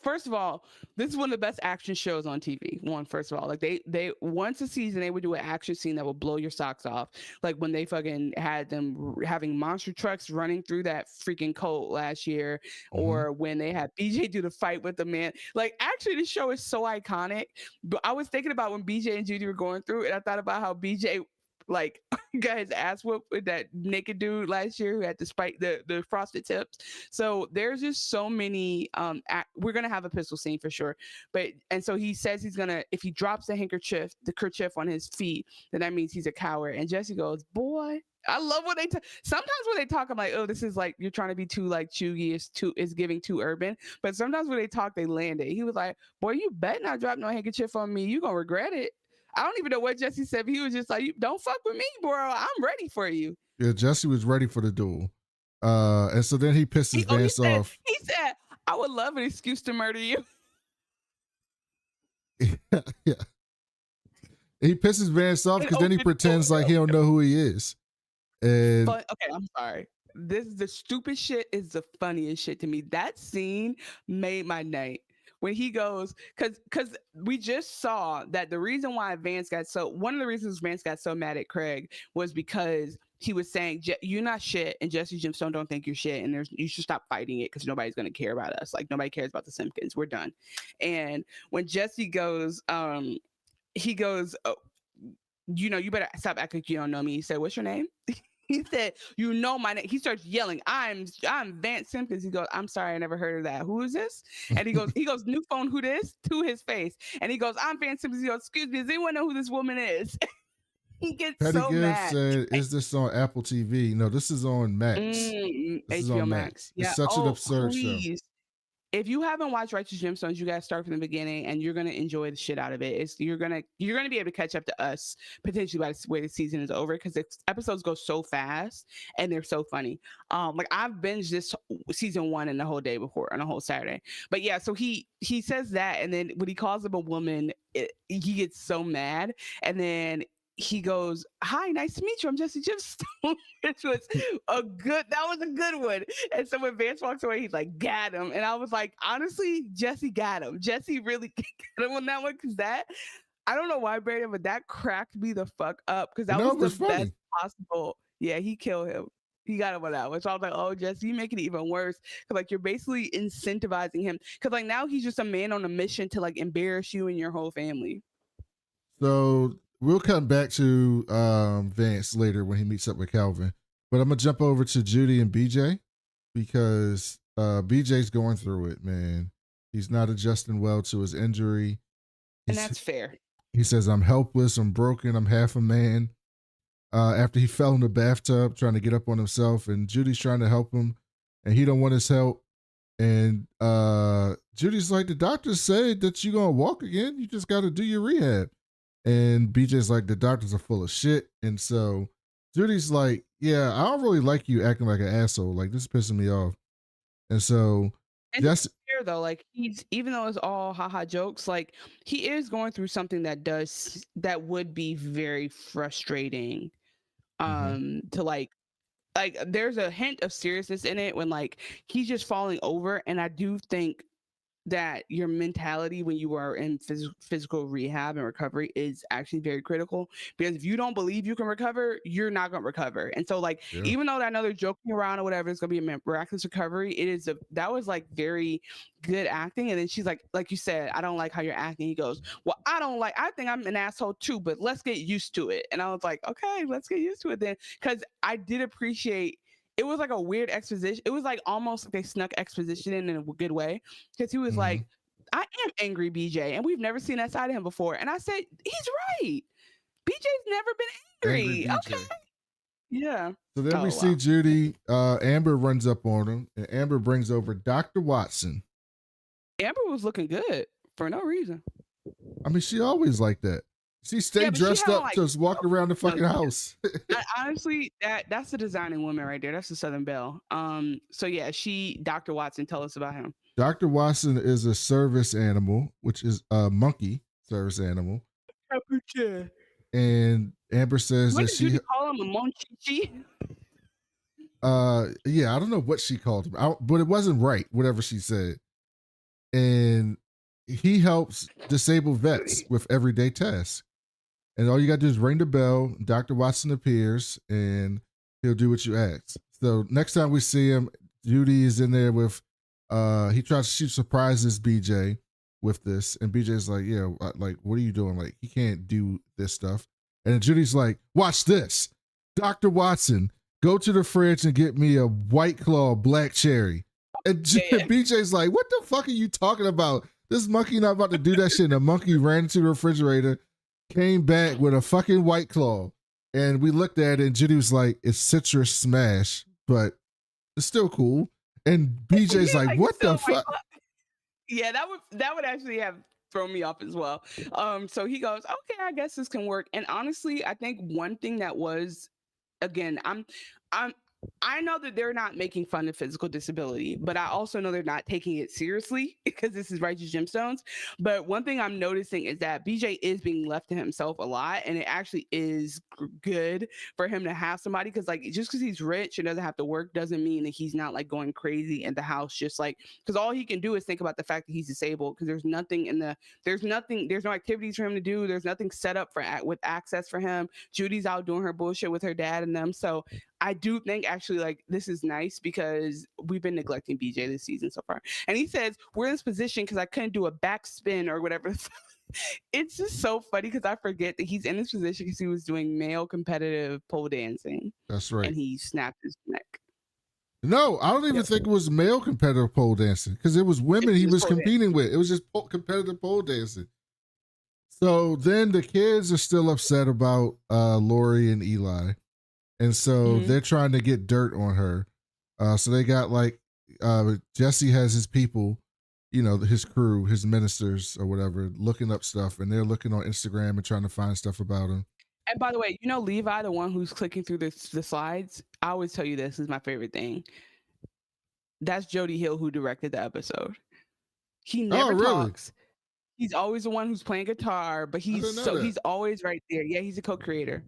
First of all, this is one of the best action shows on TV. First of all, like they once a season they would do an action scene that would blow your socks off. Like when they fucking had them having monster trucks running through that freaking cult last year, or when they had BJ do the fight with the man. Like actually, this show is so iconic. But I was thinking about when BJ and Judy were going through, and I thought about how BJ like got his ass whooped with that naked dude last year who had the frosted tips. So there's just so many we're gonna have a pistol scene for sure. And so he says he's gonna, if he drops the kerchief on his feet, then that means he's a coward. And Jesse goes, boy, I love when they sometimes when they talk, I'm like, oh, this is like you're trying to be too like chuggy, is giving too urban. But sometimes when they talk, they land it. He was like, boy, you better not drop no handkerchief on me, you gonna regret it. I don't even know what Jesse said, but he was just like, don't fuck with me, bro. I'm ready for you. Yeah, Jesse was ready for the duel. And so then he pisses Vance off. He said, I would love an excuse to murder you. Yeah. He pisses Vance off because then he pretends like he don't know who he is. And okay, I'm sorry. The stupid shit is the funniest shit to me. That scene made my night. When he goes, because we just saw that the reason why one of the reasons Vance got so mad at Craig was because he was saying, you're not shit, and Jesse Gemstone don't think you're shit, and you should stop fighting it because nobody's going to care about us. Like, nobody cares about the Simpkins. We're done. And when Jesse goes, he goes, oh, you better stop acting like you don't know me. He said, what's your name? He said, you know my name. He starts yelling, I'm Vance Simpkins. He goes, I'm sorry, I never heard of that. Who is this? And he goes, new phone, who this? To his face. And he goes, I'm Vance Simpkins. He goes, excuse me, does anyone know who this woman is? He gets Petty so mad. Said, is this on Apple TV? No, this is on Max. This HBO Max. Yeah. It's such an absurd show. If you haven't watched Righteous Gemstones, you gotta start from the beginning, and you're gonna enjoy the shit out of it. You're gonna be able to catch up to us potentially by the way the season is over, because the episodes go so fast and they're so funny. Like I've binged this season 1 in the whole day before, on a whole Saturday. But yeah, so he says that, and then when he calls him a woman, he gets so mad, and then he goes, "Hi, nice to meet you. I'm Jesse Gemstone," which was that was a good one. And so when Vance walks away, he's like, "Got him," and I was like, honestly, Jesse got him. Jesse really got him on that one, because that, I don't know why, Brandon, but that cracked me the fuck up, because that No, was it was the best funny. possible. Yeah, he killed him. He got him on that one. So I was like, oh, Jesse, you making it even worse. Cause like you're basically incentivizing him. Cause like now he's just a man on a mission to like embarrass you and your whole family. So we'll come back to Vance later when he meets up with Calvin. But I'm gonna jump over to Judy and BJ because BJ's going through it, man. He's not adjusting well to his injury. And that's fair. He says, "I'm helpless, I'm broken, I'm half a man." After he fell in the bathtub trying to get up on himself, and Judy's trying to help him, and he don't want his help. And Judy's like, "The doctor said that you're gonna walk again. You just got to do your rehab." And BJ's like, "The doctors are full of shit." And so Judy's like, "Yeah, I don't really like you acting like an asshole. Like, this is pissing me off." And so that's fair though. Like, he's, even though it's all haha jokes, like he is going through something that would be very frustrating. To like there's a hint of seriousness in it when like he's just falling over, and I do think that your mentality when you are in physical rehab and recovery is actually very critical, because if you don't believe you can recover, you're not going to recover. And so like, even though I know they're joking around or whatever, it's going to be a miraculous recovery, that was like very good acting. And then she's like you said, "I don't like how you're acting." He goes, "Well, I think I'm an asshole too, but let's get used to it." And I was like, okay, let's get used to it then. Because I did appreciate, it was like a weird exposition. It was like almost like they snuck exposition in a good way, because he was like, "I am angry, BJ, and we've never seen that side of him before." And I said, he's right. BJ's never been angry. Okay. Yeah. So then we see Judy. Amber runs up on him, and Amber brings over Dr. Watson. Amber was looking good for no reason. I mean, she always like that. She stayed dressed up to just walk around the fucking house. Honestly, that's the designing woman right there. That's the Southern Belle. So yeah, Dr. Watson, tell us about him. Dr. Watson is a service animal, which is a monkey service animal. And Amber says what that did you call him, a monchichi? Yeah, I don't know what she called him, but it wasn't right, whatever she said. And he helps disabled vets with everyday tasks. And all you got to do is ring the bell. Dr. Watson appears, and he'll do what you ask. So next time we see him, Judy is in there with, she surprises BJ with this. And BJ's like, "Yeah, like, what are you doing? Like, he can't do this stuff." And Judy's like, "Watch this. Dr. Watson, go to the fridge and get me a White Claw black cherry." And BJ's like, "What the fuck are you talking about? This monkey not about to do that shit." And the monkey ran to the refrigerator, came back with a fucking White Claw, and we looked at it, and Judy was like, "It's citrus smash, but it's still cool." And BJ's like, "What the fuck?" Yeah, that would actually have thrown me off as well. So he goes, "Okay, I guess this can work." And honestly, I think one thing that was, again, I know that they're not making fun of physical disability, but I also know they're not taking it seriously, because this is Righteous Gemstones. But one thing I'm noticing is that BJ is being left to himself a lot, and it actually is good for him to have somebody, because like, just because he's rich and doesn't have to work doesn't mean that he's not like going crazy in the house, just like, because all he can do is think about the fact that he's disabled, because there's no activities for him to do. There's nothing set up with access for him. Judy's out doing her bullshit with her dad and them. So I do think actually like this is nice, because we've been neglecting BJ this season so far. And he says, "We're in this position because I couldn't do a backspin or whatever." It's just so funny, because I forget that he's in this position because he was doing male competitive pole dancing. That's right. And he snapped his neck. No, I don't even think it was male competitive pole dancing, because it was women he was competing with. It was just competitive pole dancing. So then the kids are still upset about Lori and Eli. And so they're trying to get dirt on her. So they got like, Jesse has his people, his crew, his ministers or whatever, looking up stuff. And they're looking on Instagram and trying to find stuff about him. And by the way, Levi, the one who's clicking through the slides, I always tell you this is my favorite thing. That's Jody Hill, who directed the episode. He never talks. He's always the one who's playing guitar, but didn't know that. he's always right there. Yeah, he's a co-creator.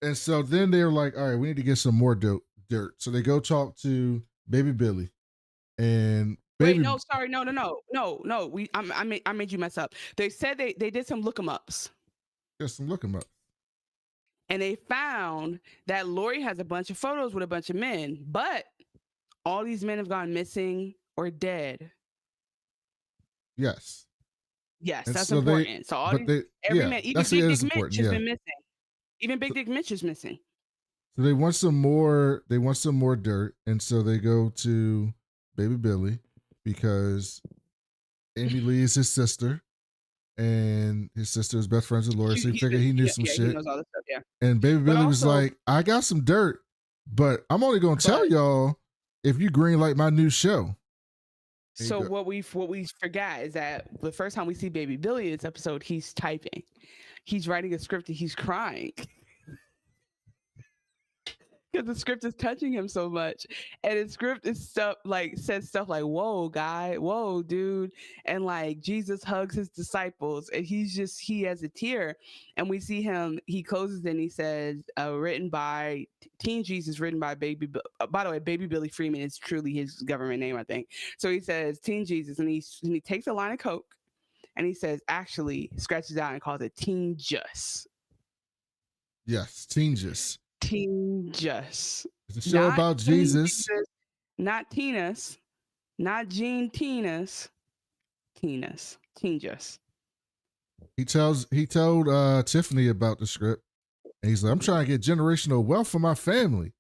And so then they're like, all right, we need to get some more dirt. So they go talk to Baby Billy. And Wait, no, sorry, no. I made you mess up. They said they did some look 'em ups. Yes, some look 'em up. And they found that Lori has a bunch of photos with a bunch of men, but all these men have gone missing or dead. Yes. Yes, and that's so important. So all these, every man, even Big Dick Mitch has been missing. Even Big Dick Mitch is missing. So they want some more. They want some more dirt, and so they go to Baby Billy because Amy Lee is his sister, and his sister is best friends with Lori. So he figured he knew some shit. He knows all this stuff, yeah. And Baby Billy was like, "I got some dirt, but I'm only gonna tell y'all if you greenlight my new show." So what we forgot is that the first time we see Baby Billy in this episode, he's typing, he's writing a script, and he's crying. Because the script is touching him so much, and the script is says stuff like "Whoa, guy, whoa, dude," and like Jesus hugs his disciples, and he has a tear, and we see him. He closes and he says, "Written by Teen Jesus, written by Baby." By the way, Baby Billy Freeman is truly his government name, I think. So he says Teen Jesus, and he takes a line of coke, and he says, actually scratches out and calls it Teen Just. Yes, Teen Just. Teen Just. It's a show about Jesus. Not Tina's. Not Gene Tina's. Tina's. Teen Just. He told Tiffany about the script. And he's like, I'm trying to get generational wealth for my family.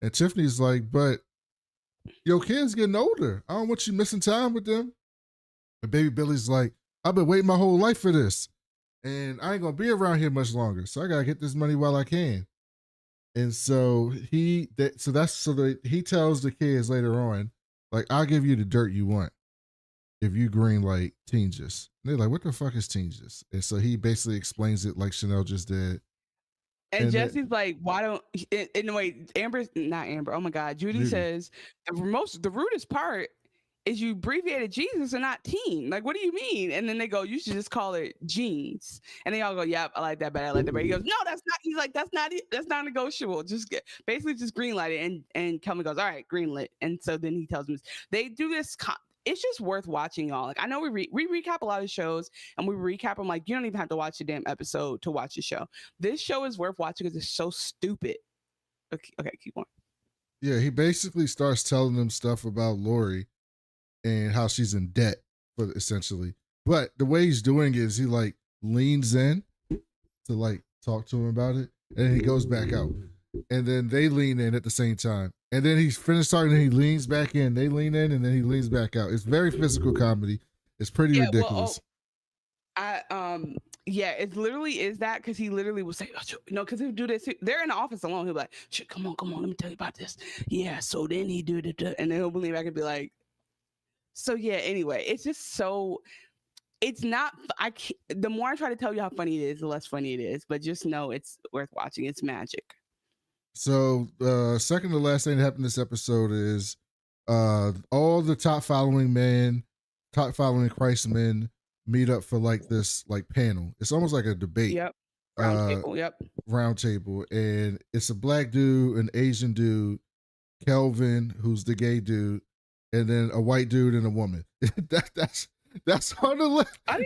And Tiffany's like, but your kids getting older. I don't want you missing time with them. And Baby Billy's like, I've been waiting my whole life for this. And I ain't going to be around here much longer. So I got to get this money while I can. And so he tells the kids later on, like, I'll give you the dirt you want if you greenlight Teen Just. And they're like, what the fuck is Teen Just? And so he basically explains it like Chanel just did. And Jesse's like, why don't, in a way, not Amber, oh my God, Judy says, the rudest part is you abbreviated Jesus and not teen. Like, what do you mean? And then they go, you should just call it jeans. And they all go, yeah, I like that better. I like that better. He goes, no, that's not. He's like, that's not negotiable. Just basically just greenlight it. And Kelvin goes, all right, greenlit. And so then he tells him, they do this. It's just worth watching, y'all. Like, I know we recap a lot of shows, and we recap them like you don't even have to watch a damn episode to watch the show. This show is worth watching because it's so stupid. Okay, keep on. Yeah, he basically starts telling them stuff about Lori and how she's in debt, essentially. But the way he's doing it is he like leans in to like talk to him about it, and then he goes back out, and then they lean in at the same time, and then he's finished talking and he leans back in. They lean in and then he leans back out. It's very physical comedy. It's pretty ridiculous. It literally is that, because he literally will say, because he'll do this. They're in the office alone. He'll be like, shit, come on, let me tell you about this. Yeah, so then he do it, and then he'll lean back and be like, so yeah, anyway, it's just so, it's not, the more I try to tell you how funny it is, the less funny it is, but just know it's worth watching. It's magic. So second to last thing that happened this episode is all the top following Christ men meet up for like this like panel. It's almost like a debate. Yep. Round table. And it's a black dude, an Asian dude, Kelvin, who's the gay dude, and then a white dude and a woman. that's on the list. There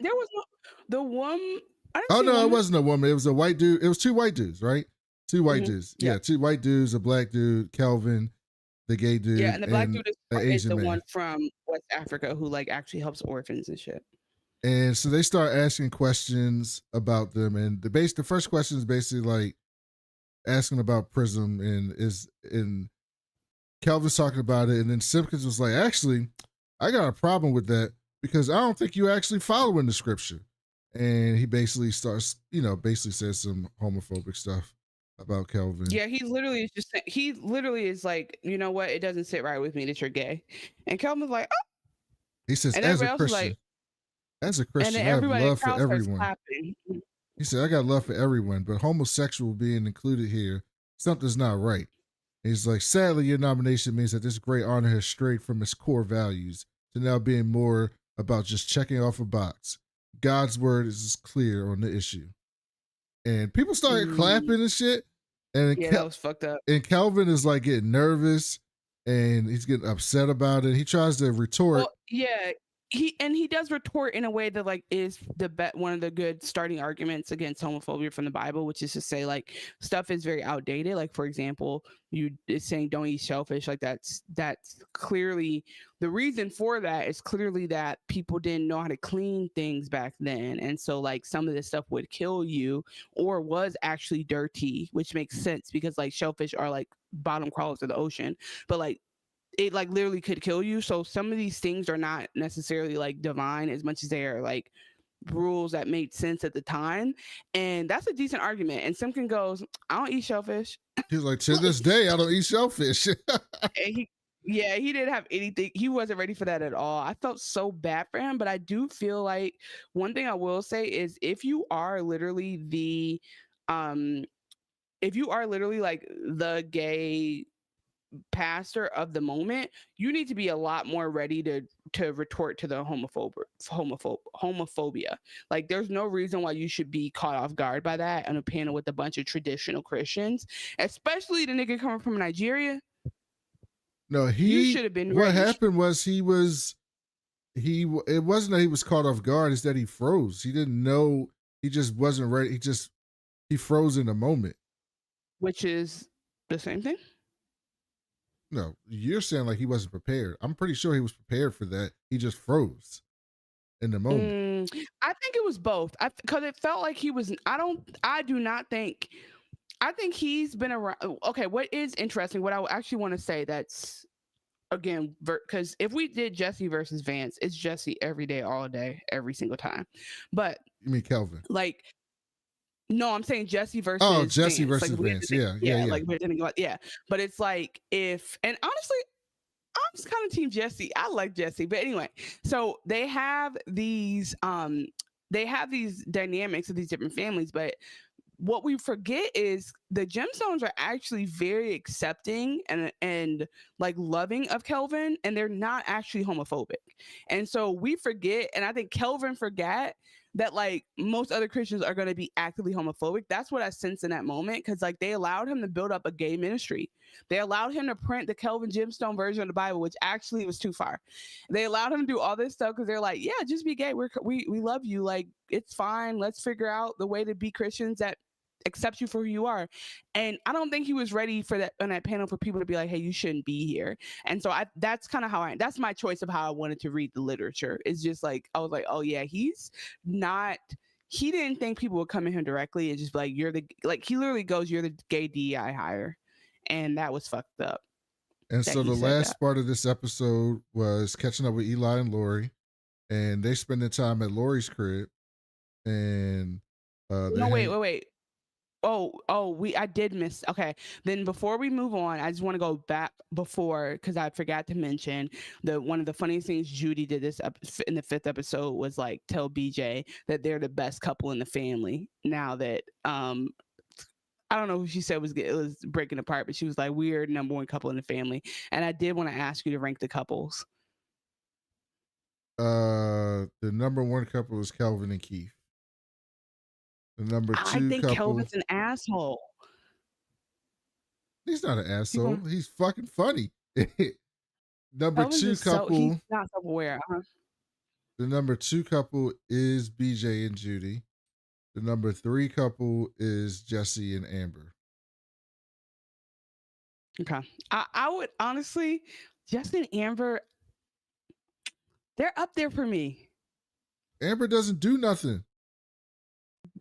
was no the woman. It wasn't a woman. It was a white dude. It was two white dudes, right? Two white dudes. Yeah, two white dudes, a black dude, Kelvin, the gay dude. Yeah, and the black dude is the man. one from West Africa who like actually helps orphans and shit. And so they start asking questions about them, and the first question is basically like asking about Prism, and Kelvin's talking about it, and then Simpkins was like, actually, I got a problem with that because I don't think you actually following the scripture. And he basically starts, says some homophobic stuff about Kelvin. Yeah, he literally is like, you know what? It doesn't sit right with me that you're gay. And Kelvin's like, oh. He says, as a Christian, I have love for everyone. He said, I got love for everyone, but homosexual being included here, something's not right. He's like, sadly, your nomination means that this great honor has strayed from its core values to now being more about just checking off a box. God's word is clear on the issue. And people started clapping and shit. And yeah, that was fucked up. And Calvin is like getting nervous and he's getting upset about it. He tries to retort. Well, yeah, he does retort in a way that like is one of the good starting arguments against homophobia from the Bible, which is to say like stuff is very outdated. Like for example, it's saying don't eat shellfish. Like that's clearly the reason for that is clearly that people didn't know how to clean things back then, and so like some of this stuff would kill you or was actually dirty, which makes sense because like shellfish are like bottom crawlers of the ocean, but like it like literally could kill you. So some of these things are not necessarily like divine as much as they are like rules that made sense at the time. And that's a decent argument. And Simpkin goes, I don't eat shellfish. He's like, to this day, I don't eat shellfish. And he didn't have anything. He wasn't ready for that at all. I felt so bad for him, but I do feel like one thing I will say is if you are literally like the gay pastor of the moment, you need to be a lot more ready to retort to the homophobia. Like there's no reason why you should be caught off guard by that on a panel with a bunch of traditional Christians, especially the nigga coming from Nigeria. No, you should have been ready. What happened was it wasn't that he was caught off guard, it's that he froze. He didn't know, he just wasn't ready. He froze in the moment. Which is the same thing? No, you're saying like he wasn't prepared. I'm pretty sure he was prepared for that. He just froze in the moment. I think it was both. Because it felt like he was. I think he's been around. Okay, what is interesting? What I actually want to say that's again because if we did Jesse versus Vance, it's Jesse every day, all day, every single time. But you mean Kelvin? Like. No, I'm saying Jesse versus Jesse Vance. Versus like, Vance. Yeah. Like but it's like and honestly, I'm just kind of team Jesse. I like Jesse, but anyway. So they have these dynamics of these different families, but what we forget is the Gemstones are actually very accepting and like loving of Kelvin, and they're not actually homophobic. And so we forget, and I think Kelvin forgot that like most other Christians are going to be actively homophobic. That's what I sense in that moment, because like they allowed him to build up a gay ministry. They allowed him to print the Kelvin Gemstone version of the Bible, which actually was too far. They allowed him to do all this stuff because they're like, yeah, just be gay. We love you. Like, it's fine. Let's figure out the way to be Christians that accept you for who you are. And I don't think he was ready for that on that panel for people to be like, hey, you shouldn't be here. And so that's kind of that's my choice of how I wanted to read the literature. It's just like, I was like, oh yeah, he didn't think people would come at him directly and just be like, he literally goes, you're the gay DEI hire. And that was fucked up. And so the last part of this episode was catching up with Eli and Lori, and they spending time at Lori's crib. And wait. I did miss. Okay. Then before we move on, I just want to go back because I forgot to mention one of the funniest things Judy did in the 5th episode was like tell BJ that they're the best couple in the family. Now that, I don't know who she said it was breaking apart, but she was like, we're number one couple in the family. And I did want to ask you to rank the couples. The number one couple is Kelvin and Keith. The number 2 I think couple, Kelvin's an asshole. He's not an asshole. He's fucking funny. Number Kelvin's 2 couple. He's not self-aware. The number 2 couple is BJ and Judy. The number 3 couple is Jesse and Amber. Okay. I would honestly, Jesse and Amber, they're up there for me. Amber doesn't do nothing.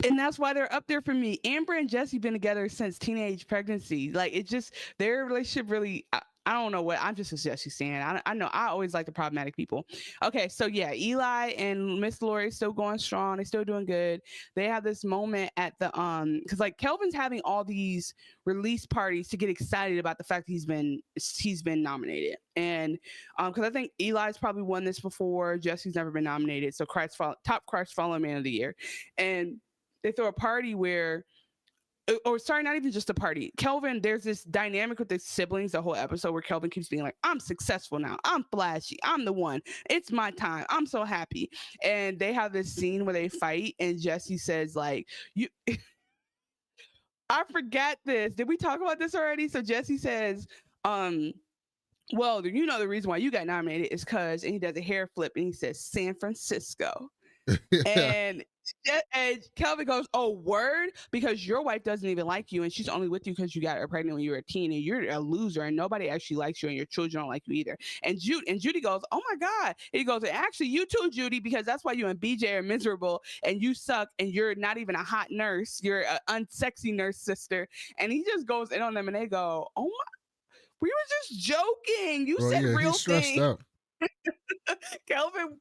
And that's why they're up there for me. Amber and Jesse been together since teenage pregnancy. Like, it's just their relationship really, I don't know what, I'm just a Jesse stan. I know I always like the problematic people. Okay, so yeah, Eli and Miss Lori still going strong. They're still doing good. They have this moment at the because like Kelvin's having all these release parties to get excited about the fact that he's been nominated. And because I think Eli's probably won this before. Jesse's never been nominated. So top Christ following man of the year. And they throw a party where or sorry, not even just the party. Kelvin, there's this dynamic with the siblings, the whole episode where Kelvin keeps being like, I'm successful now. I'm flashy. I'm the one. It's my time. I'm so happy. And they have this scene where they fight and Jesse says like, you I forget this. Did we talk about this already? So Jesse says, well, you know the reason why you got nominated is because, and he does a hair flip and he says San Francisco. And Kelvin goes, oh, word? Because your wife doesn't even like you and she's only with you because you got her pregnant when you were a teen and you're a loser and nobody actually likes you and your children don't like you either. And Judy goes, oh my God. And he goes, actually you too, Judy, because that's why you and BJ are miserable and you suck and you're not even a hot nurse. You're an unsexy nurse sister. And he just goes in on them and they go, oh my, we were just joking. You said real he's stressed things. out. Kelvin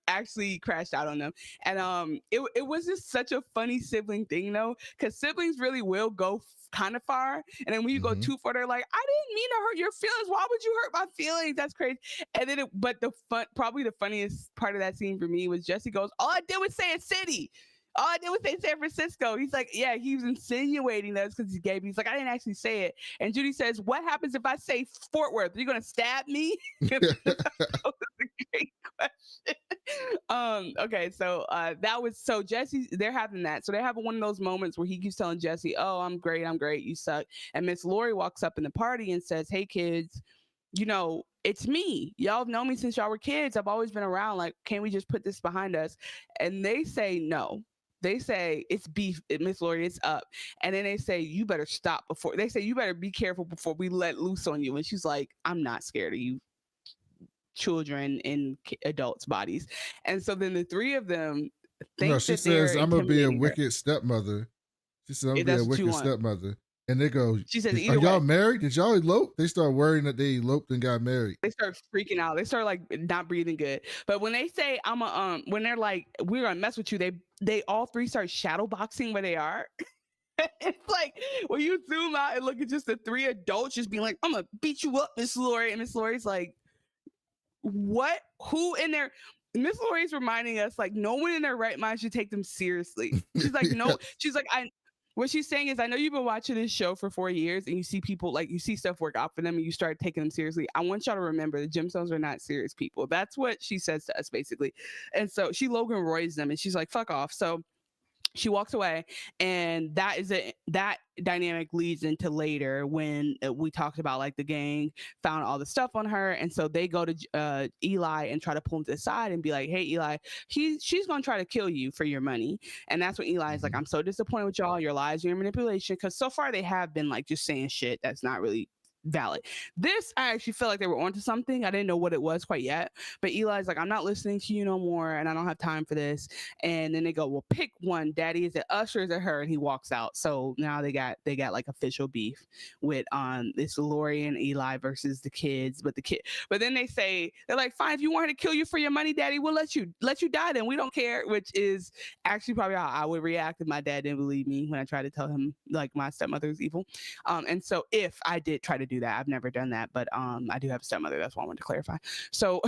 actually crashed out on them, and it was just such a funny sibling thing though, because siblings really will go kind of far, and then when you go too far, they're like, I didn't mean to hurt your feelings. Why would you hurt my feelings? That's crazy. And then, but probably the funniest part of that scene for me was Jesse goes, all I did was say a city. All I did was say San Francisco. He's like, yeah, he was insinuating that because he's gay. He's like, I didn't actually say it. And Judy says, what happens if I say Fort Worth? Are you going to stab me? That was a great question. Okay, so so Jesse, they're having that. So they're having one of those moments where he keeps telling Jesse, oh, I'm great, you suck. And Miss Lori walks up in the party and says, hey, kids, you know, it's me. Y'all have known me since y'all were kids. I've always been around. Like, can we just put this behind us? And they say no. They say it's beef, Miss Lori, it's up. And then they say, you better stop before. They say, you better be careful before we let loose on you. And she's like, I'm not scared of you children in adults' bodies. And so then the three of them think no, she says, I'm going to be a wicked stepmother. She said, I'm going to be a wicked stepmother. And they go, she says, are y'all married? Did y'all elope? They start worrying that they eloped and got married. They start freaking out. They start like not breathing good. But when they say when they're like, we're gonna mess with you, they all three start shadow boxing where they are. It's like when you zoom out and look at just the three adults just being like, I'm gonna beat you up, Miss Lori. And Miss Lori's like, what? Who in there? Miss Lori's reminding us like no one in their right mind should take them seriously. She's like, no, she's like, what she's saying is, I know you've been watching this show for 4 years and you see people like you see stuff work out for them and you start taking them seriously. I want y'all to remember the Gemstones are not serious people. That's what she says to us basically. And so she Logan Roys them and she's like, fuck off. So she walks away, and that dynamic leads into later when we talked about like the gang found all the stuff on her, and so they go to Eli and try to pull him to the side and be like, hey Eli, she's gonna try to kill you for your money. And that's when Eli is like, I'm so disappointed with y'all, your lies, your manipulation, because so far they have been like just saying shit that's not really valid. This, I actually feel like they were onto something. I didn't know what it was quite yet, but Eli's like, I'm not listening to you no more, and I don't have time for this. And then they go, well, pick one, Daddy. Is it us or is it her? And he walks out. So now they got like official beef with it's Lori and Eli versus the kids. But then they say, they're like, fine, if you want her to kill you for your money, Daddy, we'll let you die. Then we don't care. Which is actually probably how I would react if my dad didn't believe me when I tried to tell him like my stepmother was evil. And so if I did try to do that, I've never done that, but I do have a stepmother. That's why I wanted to clarify. So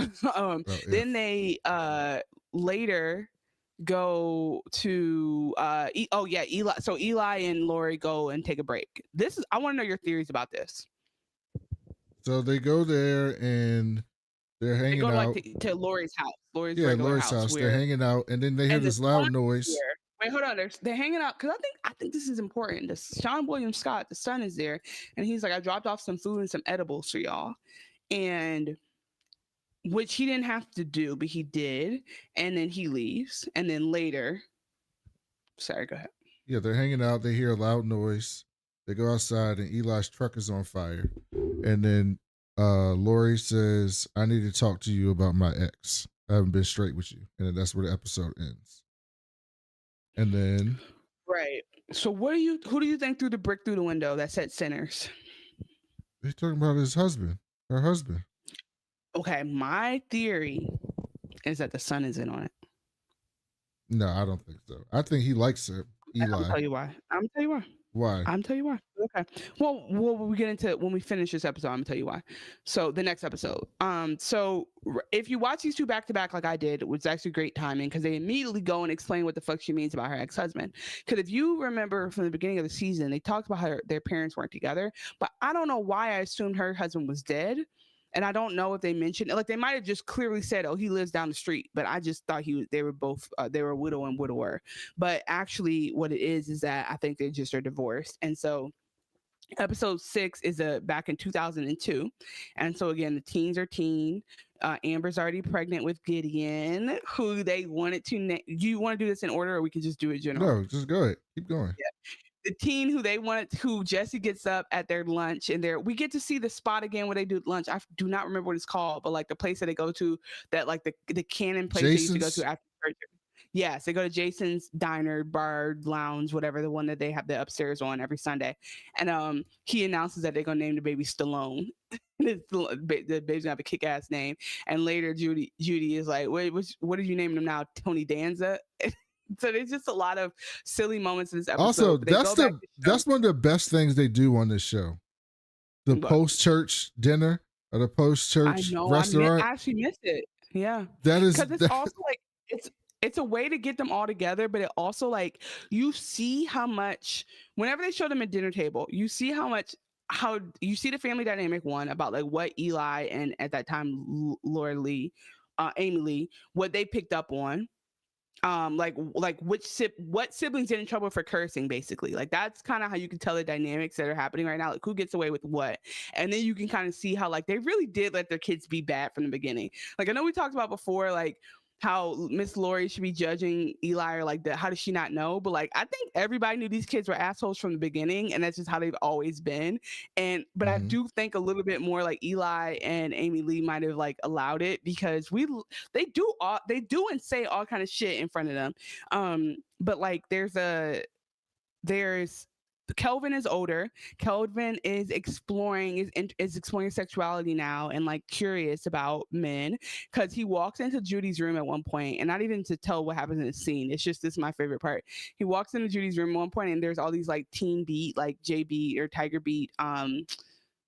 then they later go to Eli. So Eli and Lori go and take a break. I want to know your theories about this. So they go there and they're hanging out. Like to Lori's house. Lori's house. They're hanging out, and then they hear this loud noise. Wait, hold on. They're hanging out because I think this is important. Sean William Scott, the son, is there, and he's like, I dropped off some food and some edibles for y'all, and which he didn't have to do, but he did, and then he leaves, and then later, sorry, go ahead. Yeah, they're hanging out. They hear a loud noise. They go outside, and Eli's truck is on fire, and then Lori says, "I need to talk to you about my ex. I haven't been straight with you," and then that's where the episode ends. And then, right. So who do you think threw the brick through the window that said sinners? They're talking about her husband. Okay, my theory is that the son is in on it. No, I don't think so. I think he likes her. Eli. I'll tell you why. Why? I'm tell you why. Okay. Well, we get into when we finish this episode. I'm gonna tell you why. So the next episode. If you watch these two back to back, like I did, it was actually great timing because they immediately go and explain what the fuck she means about her ex-husband. Because if you remember from the beginning of the season, they talked about how their parents weren't together, but I don't know why I assumed her husband was dead. And I don't know if they mentioned like they might have just clearly said, "Oh, he lives down the street," but I just thought they were both they were widow and widower. But actually, what it is that I think they just are divorced, and so episode 6 is back in 2002, and so again the teens are teen. Amber's already pregnant with Gideon, who they wanted to. Do you want to do this in order, or we can just do it general? No, just go ahead. Keep going. Yeah. The teen who Jesse gets up at their lunch, and we get to see the spot again where they do lunch. I do not remember what it's called, but like the place that they go to, that like the canon place they used to go to after church. Yes, they go to Jason's diner, bar, lounge, whatever, the one that they have the upstairs on every Sunday. And he announces that they're gonna name the baby Stallone. The baby's gonna have a kick-ass name. And later Judy is like, wait, what are you naming him now? Tony Danza? So there's just a lot of silly moments in this episode. Also, that's one of the best things they do on this show. The post-church dinner or the post-church restaurant. I actually missed it. Yeah. That is because it's also like it's a way to get them all together, but it also like you see how much whenever they show them at dinner table, you see how you see the family dynamic one about like what Eli and at that time Amy Lee, what they picked up on. What siblings get in trouble for cursing, basically. Like that's kind of how you can tell the dynamics that are happening right now, like who gets away with what. And then you can kind of see how like they really did let their kids be bad from the beginning. Like I know we talked about before, like how Miss Lori should be judging Eli, or like how does she not know? But like I think everybody knew these kids were assholes from the beginning, and that's just how they've always been. But I do think a little bit more like Eli and Amy Lee might have like allowed it, because they do and say all kind of shit in front of them. But like there's Kelvin is older. Kelvin is exploring sexuality now and like curious about men, because he walks into Judy's room at one point, and not even to tell what happens in the scene. It's just this is my favorite part. He walks into Judy's room at one point, and there's all these like Teen Beat, like JB or Tiger Beat.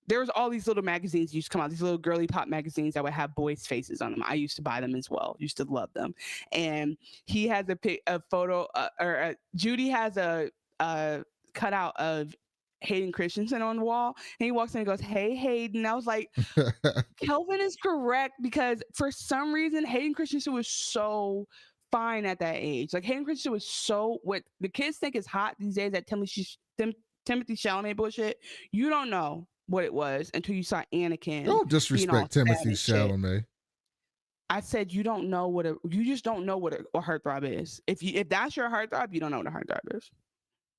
There was all these little magazines used to come out, these little girly pop magazines that would have boys' faces on them. I used to buy them as well. Used to love them. And he has a photo, Judy has a cutout of Hayden Christensen on the wall, and he walks in and goes, "Hey, Hayden." I was like, Kelvin is correct, because for some reason Hayden Christensen was so fine at that age. Like Hayden Christensen was so what the kids think is hot these days, that Timothy Chalamet bullshit. You don't know what it was until you saw Anakin. Don't disrespect Timothy Chalamet. I said you don't know you just don't know what a heartthrob is. If that's your heartthrob, you don't know what a heartthrob is.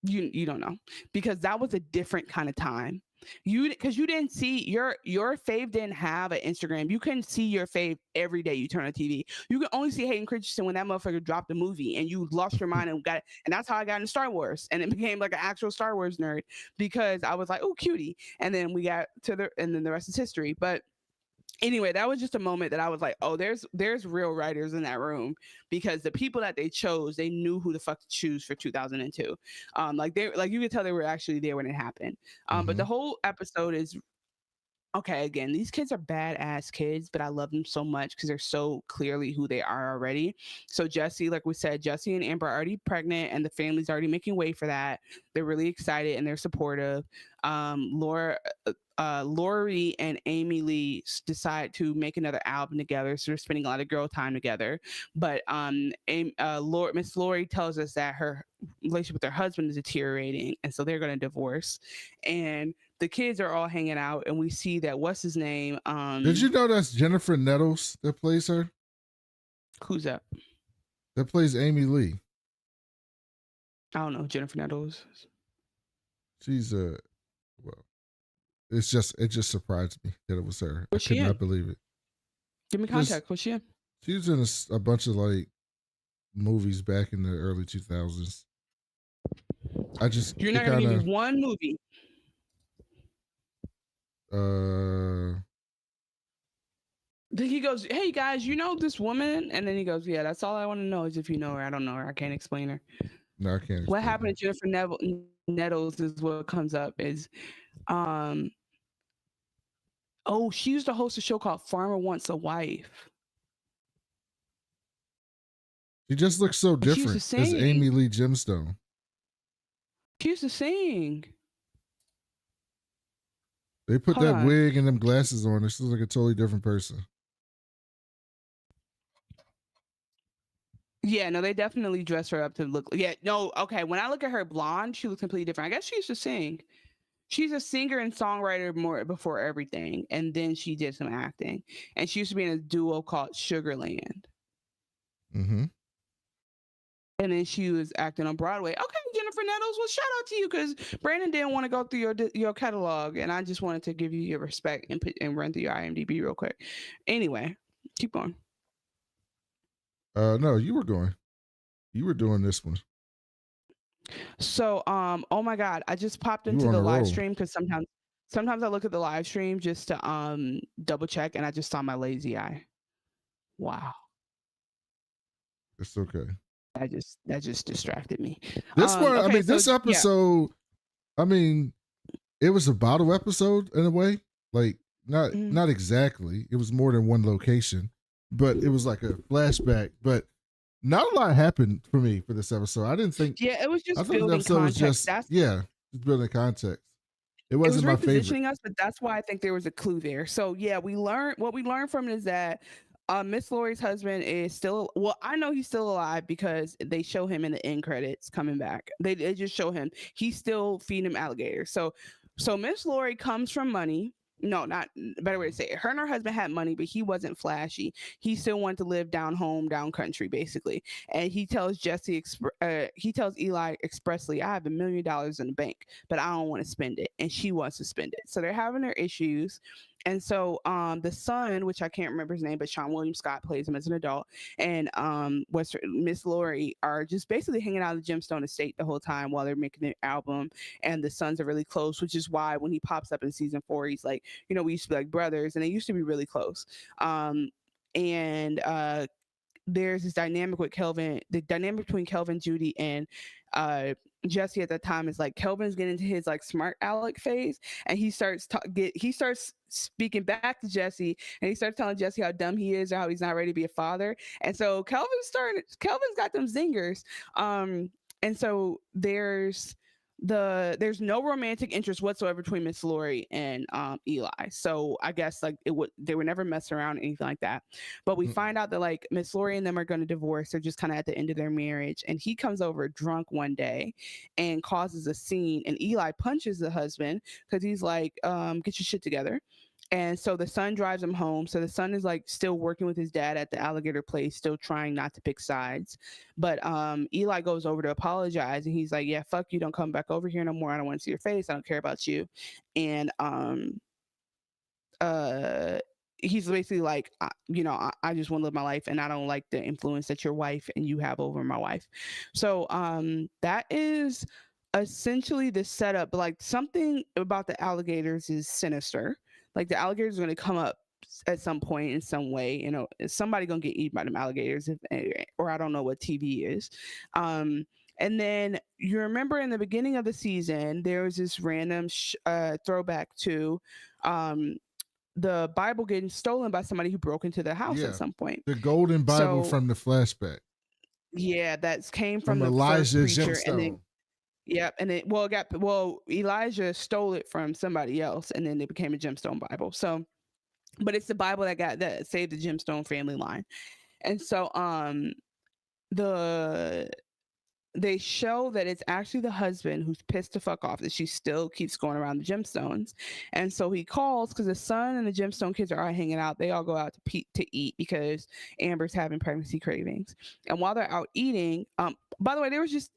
You don't know, because that was a different kind of time. Because you didn't see your fave didn't have an Instagram. You couldn't see your fave every day you turn on TV. You could only see Hayden Christensen when that motherfucker dropped a movie, and you lost your mind and got it. And that's how I got into Star Wars, and it became like an actual Star Wars nerd, because I was like, oh, cutie. And then we got and then the rest is history. But anyway, that was just a moment that I was like, oh, there's real writers in that room, because the people that they chose, they knew who the fuck to choose for 2002. Like you could tell they were actually there when it happened. But the whole episode is okay. Again, these kids are badass kids, but I love them so much because they're so clearly who they are already. So Jesse, like we said, Jesse and Amber are already pregnant, and the family's already making way for that. They're really excited and they're supportive. Lori and Amy Lee decide to make another album together, so they're spending a lot of girl time together. But Miss Lori tells us that her relationship with her husband is deteriorating, and so they're going to divorce. And the kids are all hanging out, and we see that what's his name? Did you know that's Jennifer Nettles that plays her? Who's that? That plays Amy Lee. I don't know who Jennifer Nettles. She's well. It just surprised me that it was her. I could not believe it. Give me context. What's she in? She was in a bunch of like movies back in the early 2000s. You're not gonna give me one movie. Then he goes, "Hey guys, you know this woman?" And then he goes, "Yeah, that's all I want to know is if you know her. I don't know her. I can't explain her." No, I can't. What happened to Jennifer Nettles is what comes up. Is um oh, she used to host a show called Farmer Wants a Wife. She just looks so And she used to different as Amy sing. Lee Gemstone. She used to sing. They put Hold that on. wig and them glasses on her. She looks like a totally different person. Yeah, no, they definitely dress her up to look. Yeah, no, okay. When I look at her blonde, she looks completely different. I guess she used to sing. She's a singer and songwriter more before everything, and then she did some acting. And she used to be in a duo called Sugarland. Mm-hmm. And then she was acting on Broadway. Okay, Jennifer Nettles, well, shout out to you because Brandon didn't want to go through your catalog, and I just wanted to give you your respect and run through your IMDb real quick. Anyway, keep going. No, you were going. You were doing this one. So, oh my God, I just popped into the live stream because sometimes I look at the live stream just to double check, and I just saw my lazy eye. Wow. It's okay. That just distracted me. This one, okay, I mean, so, this episode, I mean, it was a bottle episode in a way. Like, not exactly. It was more than one location, but it was like a flashback. But not a lot happened for me for this episode. I didn't think. Yeah, it was I just thought the building episode was context. just just building context. It It was wasn't my favorite. repositioning us, but that's why I think there was a clue there. So yeah, we learned from it is that Miss Laurie's husband is still, well, I know he's still alive because they show him in the end credits coming back. They just show him he's still feeding him alligators. So Miss Laurie comes from money. No, not better way to say it. Her and her husband had money, but he wasn't flashy. He still wanted to live down home, down country, basically. And he tells he tells Eli expressly, "I have $1 million in the bank, but I don't want to spend it," and she wants to spend it. So they're having their issues. And so the son, which I can't remember his name, but Sean William Scott plays him as an adult, and Miss Laurie are just basically hanging out at the Gemstone estate the whole time while they're making their album. And the sons are really close, which is why when he pops up in season 4, he's like, we used to be like brothers, and they used to be really close. And there's this dynamic with Kelvin. The dynamic between Kelvin, Judy, and Jesse at that time is like Kelvin's getting into his like smart aleck phase, and he starts speaking back to Jesse, and he starts telling Jesse how dumb he is or how he's not ready to be a father. And so Kelvin's got them zingers. And so there's no romantic interest whatsoever between Miss Laurie and Eli. So I guess like they were never messing around or anything like that. But we find out that like Miss Laurie and them are going to divorce. They're just kind of at the end of their marriage. And he comes over drunk one day and causes a scene. And Eli punches the husband because he's like, get your shit together. And so the son drives him home. So the son is like still working with his dad at the alligator place, still trying not to pick sides. But Eli goes over to apologize, and he's like, "Yeah, fuck you, don't come back over here no more. I don't want to see your face. I don't care about you." And he's basically like, I just want to live my life, and I don't like the influence that your wife and you have over my wife. So that is essentially the setup. But like something about the alligators is sinister. Like the alligators are going to come up at some point in some way. Somebody going to get eaten by them alligators, or I don't know what TV is. And then you remember in the beginning of the season, there was this random throwback to the Bible getting stolen by somebody who broke into the house at some point. The golden Bible from the flashback. Yeah, that came from the Elijah first preacher. Gemstone. And then, yep, and Elijah stole it from somebody else, and then it became a gemstone Bible. So, but it's the Bible that saved the Gemstone family line. And so they show that it's actually the husband who's pissed the fuck off that she still keeps going around the gemstones. And so he calls because the son and the gemstone kids are all hanging out. They all go out to eat because Amber's having pregnancy cravings. And while they're out eating, by the way, there was just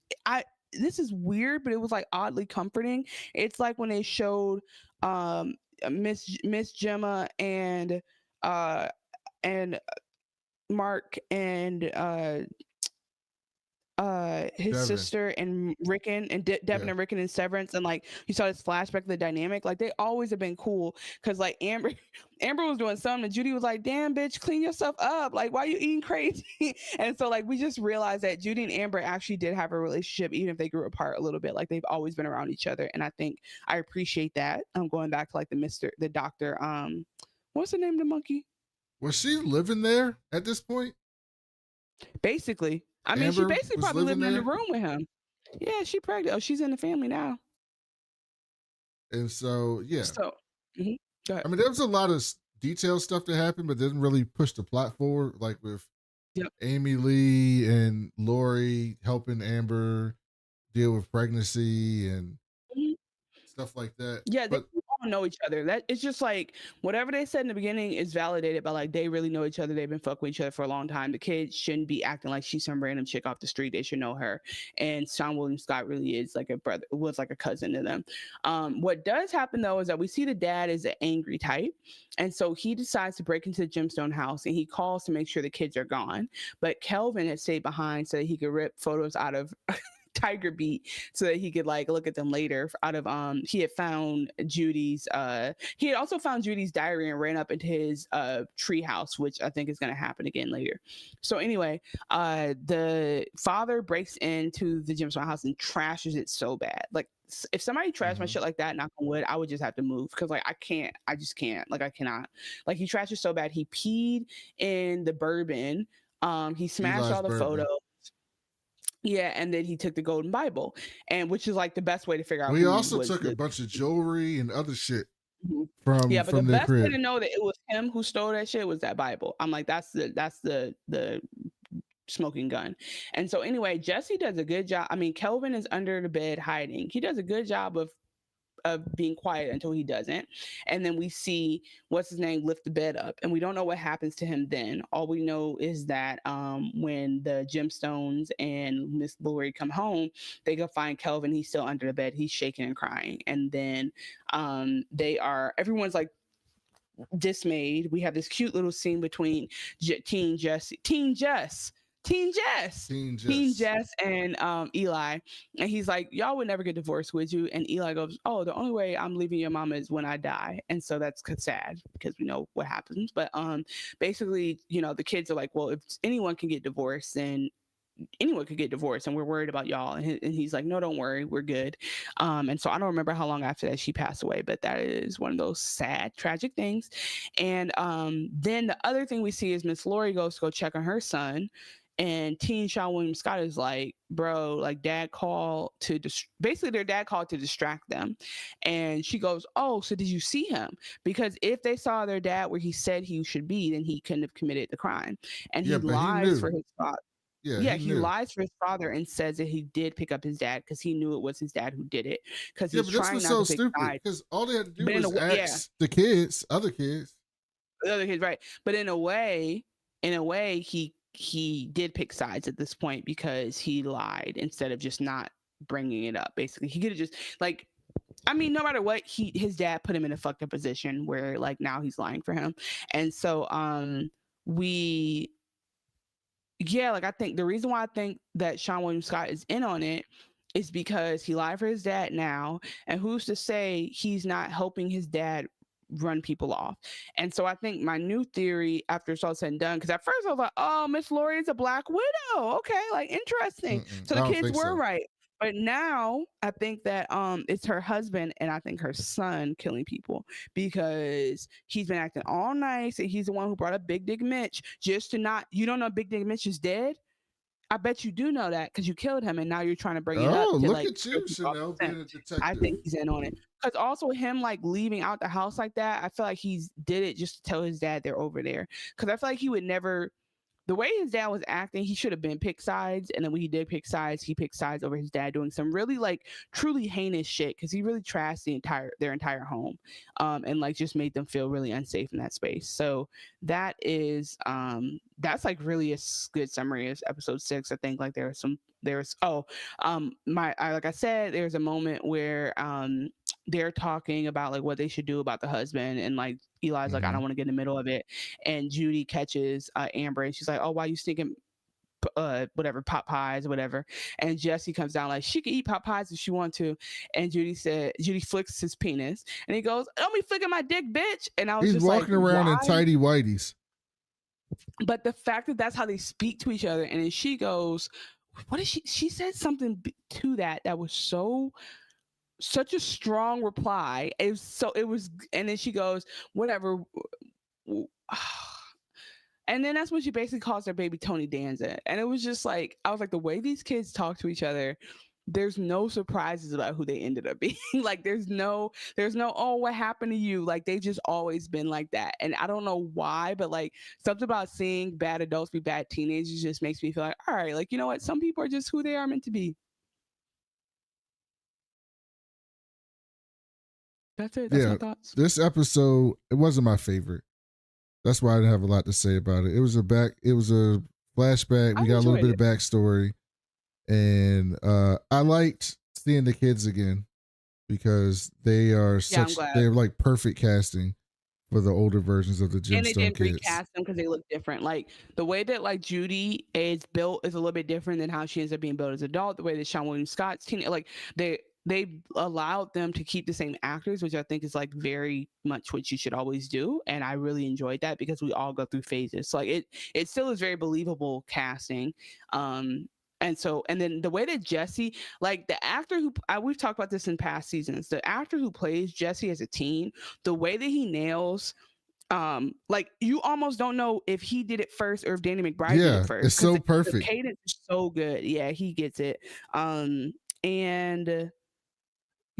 this is weird, but it was like oddly comforting. It's like when they showed Miss Gemma and Mark and his Devin. sister and Rickon and Devin Yeah. and Rickon and Severance, and like you saw this flashback of the dynamic. Like they always have been cool because like Amber was doing something and Judy was like, damn bitch, clean yourself up, like why you eating crazy? And so like we just realized that Judy and Amber actually did have a relationship even if they grew apart a little bit. Like they've always been around each other, and I think I appreciate that. I'm going back to like the doctor, what's the name of the monkey? Was she living there at this point? Basically, I mean, she Amber basically was probably living in the there? room with him. Yeah, she pregnant. Oh, she's in the family now. And so, yeah. So, go ahead. I mean, there was a lot of detailed stuff that happened, but didn't really push the plot forward, like with Amy Lee and Lori helping Amber deal with pregnancy and stuff like that. Yeah, they but all know each other. That it's just like whatever they said in the beginning is validated by like they really know each other. They've been fucking with each other for a long time. The kids shouldn't be acting like she's some random chick off the street. They should know her. And Sean William Scott really is like a brother, was like a cousin to them. What does happen though is that we see the dad is an angry type, and so he decides to break into the Gemstone house and he calls to make sure the kids are gone. But Kelvin had stayed behind so that he could rip photos out of Tiger Beat so that he could like look at them later. Out of he had found Judy's he had also found Judy's diary and ran up into his tree house, which I think is going to happen again later. So anyway, the father breaks into the Gemstone house and trashes it so bad. Like if somebody trashed my shit like that, knock on wood, I would just have to move because like I just can't, like I cannot. Like he trashed it so bad, he peed in the bourbon, he smashed all the photos. Yeah, and then he took the Golden Bible, and which is like the best way to figure out. We also took a bunch of jewelry and other shit but the best way to know that it was him who stole that shit was that Bible. I'm like, that's the smoking gun. And so anyway, Jesse does a good job. I mean, Kelvin is under the bed hiding. He does a good job of being quiet until he doesn't, and then we see what's his name lift the bed up, and we don't know what happens to him then. All we know is that when the Gemstones and Miss Lori come home, they go find Kelvin. He's still under the bed, he's shaking and crying, and then everyone's like dismayed. We have this cute little scene between Teen Jess and Eli, and he's like, y'all would never get divorced, would you? And Eli goes, oh, the only way I'm leaving your mama is when I die. And so that's sad because we know what happens. But basically, the kids are like, well, if anyone can get divorced, then anyone could get divorced, and we're worried about y'all. And he's like, no, don't worry, we're good. And so I don't remember how long after that she passed away, but that is one of those sad, tragic things. And then the other thing we see is Miss Lori goes to go check on her son, and teen Sean William Scott is like, bro, like dad called to basically their dad called to distract them. And she goes, oh, so did you see him? Because if they saw their dad where he said he should be, then he couldn't have committed the crime. And he lies for his father. Yeah, he lies for his father and says that he did pick up his dad because he knew it was his dad who did it. Because he's trying not to pick sides. Because all they had to do was ask the other kids, right? But in a way, he did pick sides at this point because he lied instead of just not bringing it up. Basically, he could have just like, I mean, no matter what, his dad put him in a fucked up position where like now he's lying for him, and so I think the reason why I think that Sean William Scott is in on it is because he lied for his dad now, and who's to say he's not helping his dad run people off. And so I think my new theory after it's all said and done, because at first I was like, oh, Miss Lori is a Black Widow. Okay, like interesting. So the kids were right. But now I think that it's her husband and I think her son killing people because he's been acting all nice and he's the one who brought up Big Dick Mitch just to not, you don't know Big Dick Mitch is dead? I bet you do know that because you killed him and now you're trying to bring it up. Oh, look at you, Chanel, being a detective. I think he's in on it. Because also him like leaving out the house like that, I feel like he's did it just to tell his dad they're over there. Because I feel like he would never, the way his dad was acting, he should have been picked sides. And then when he did pick sides, he picked sides over his dad doing some really like truly heinous shit because he really trashed their entire home and like just made them feel really unsafe in that space. So that is that's like really a good summary of episode 6. I think like like I said, there's a moment where they're talking about like what they should do about the husband, and like Eli's like, I don't want to get in the middle of it, and Judy catches Amber and she's like, oh, why you sneaking whatever, pot pies or whatever. And Jesse comes down like, she can eat pot pies if she wants to. And Judy flicks his penis and he goes, don't be flicking my dick, bitch. And I was He's just walking like, around why? in tighty whities. But the fact that that's how they speak to each other, and then she goes, what is she said something to that was such a strong reply. It was, and then she goes, whatever. And then that's when she basically calls her baby Tony Danza. And it was just like, I was like, the way these kids talk to each other, there's no surprises about who they ended up being. Like there's no, oh, what happened to you? Like they've just always been like that. And I don't know why, but like something about seeing bad adults be bad teenagers just makes me feel like, all right, like, you know what? Some people are just who they are meant to be. That's it. That's my thoughts. This episode, it wasn't my favorite. That's why I didn't have a lot to say about it. It was a flashback. We got a little bit of backstory. And I liked seeing the kids again because they are they're like perfect casting for the older versions of the Gemstone kids. And they didn't recast them because they look different. Like the way that like Judy is built is a little bit different than how she ends up being built as an adult. The way that Sean William Scott's like they allowed them to keep the same actors, which I think is like very much what you should always do. And I really enjoyed that because we all go through phases. So like it still is very believable casting. And then the way that Jesse, like the actor who, we've talked about this in past seasons, the actor who plays Jesse as a teen, the way that he nails, like you almost don't know if he did it first or if Danny McBride did it first. It's so perfect. The cadence is so good. Yeah, he gets it. And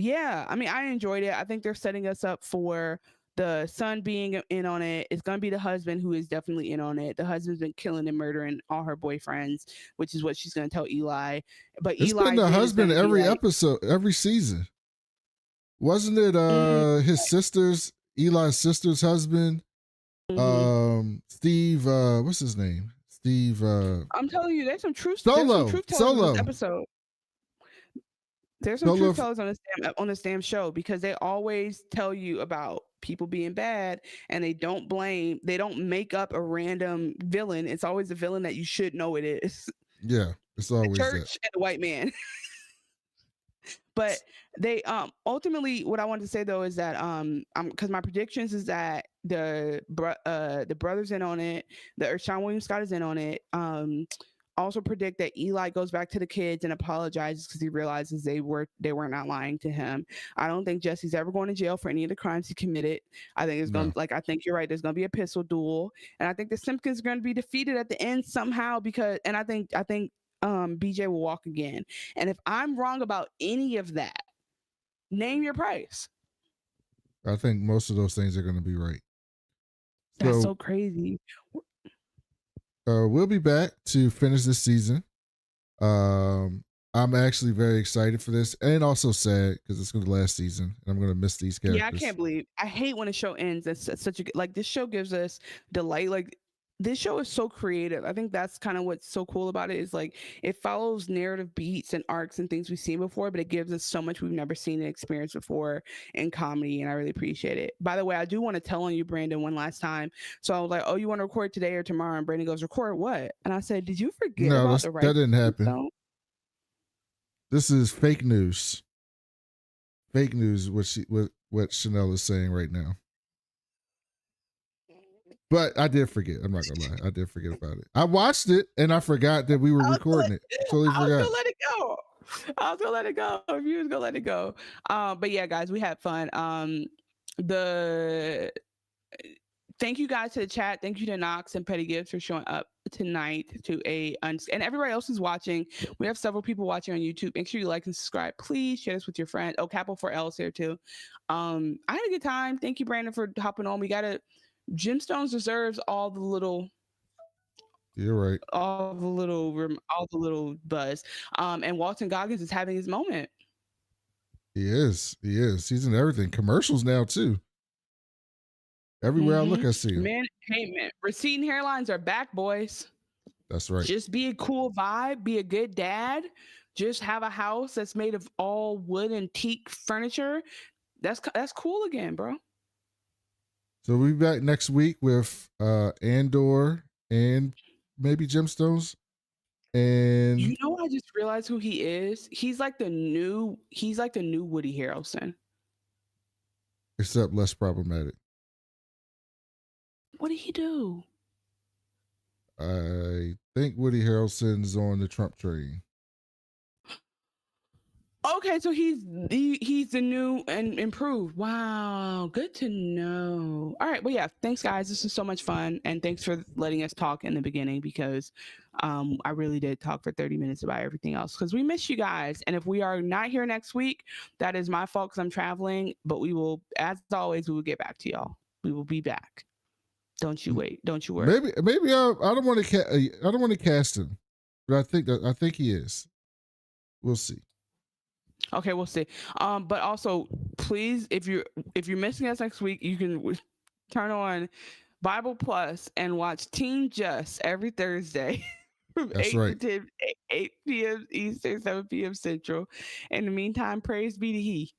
yeah, I mean, I enjoyed it. I think they're setting us up for the son being in on it. It's going to be the husband who is definitely in on it. The husband's been killing and murdering all her boyfriends, which is what she's going to tell Eli. But it's Eli been the husband every episode, every season. Wasn't it his sister's, Eli's sister's husband? Steve, what's his name? Steve. I'm telling you, there's some truth. Solo. In this episode. There's some truth tellers on this damn show because they always tell you about people being bad and they don't make up a random villain. It's always a villain that you should know it is. Yeah, it's always the church and the white man. But they ultimately, what I wanted to say though is that because my predictions is that the brothers in on it, Sean William Scott is in on it. Also predict that Eli goes back to the kids and apologizes because he realizes they were not lying to him. I don't think Jesse's ever going to jail for any of the crimes he committed. I think it's going I think you're right. There's going to be a pistol duel, and I think the Simpkins are going to be defeated at the end somehow and I think BJ will walk again. And if I'm wrong about any of that, name your price. I think most of those things are going to be right. That's so crazy. We'll be back to finish this season. I'm actually very excited for this and also sad because it's going to be the last season and I'm going to miss these characters. Yeah, I can't believe. I hate when a show ends. It's such a like this show gives us delight. Like this show is so creative. I think that's kind of what's so cool about it is like it follows narrative beats and arcs and things we've seen before, but it gives us so much we've never seen and experienced before in comedy, and I really appreciate it. By the way, I do want to tell on you, Brandon, one last time. So I was like, "Oh, you want to record today or tomorrow?" And Brandon goes, "Record what?" And I said, "Did you forget about the right?" That didn't happen. This is fake news. Fake news. What Chanel is saying right now. But I did forget. I'm not gonna lie. I did forget about it. I watched it and I forgot that we were recording it. Totally forgot. I was gonna let it go. I was gonna let it go. If you was gonna let it go. But yeah, guys, we had fun. Thank you guys to the chat. Thank you to Knox and Petty Gibbs for showing up tonight and everybody else who's watching. We have several people watching on YouTube. Make sure you like and subscribe. Please share this with your friends. Oh, Capital 4L's here too. I had a good time. Thank you, Brandon, for hopping on. Gemstones deserves all the little. You're right. All the little buzz. And Walton Goggins is having his moment. He is. He's in everything. Commercials now too. Everywhere I look, I see him. Man, receding hairlines are back, boys. That's right. Just be a cool vibe. Be a good dad. Just have a house that's made of all wood and teak furniture. That's cool again, bro. So we'll be back next week with Andor and maybe Gemstones. And You know, I just realized who he is. He's like the new Woody Harrelson. except less problematic. What did he do? I think Woody Harrelson's on the Trump train. Okay, so he's the new and improved. Wow, good to know. All right, well, yeah, thanks guys. This is so much fun, and thanks for letting us talk in the beginning because I really did talk for 30 minutes about everything else because we miss you guys. And if we are not here next week, that is my fault because I'm traveling. But we will, as always, we will get back to y'all. We will be back. Don't you wait. Don't you worry. Maybe I don't want to I don't want to cast him, but I think he is. We'll see. Okay, we'll see. But also, please, if you're missing us next week, you can turn on Bible Plus and watch Team Just every Thursday from That's 8 right. to 10, 8 p.m. Eastern, 7 p.m. Central. In the meantime, praise be to He.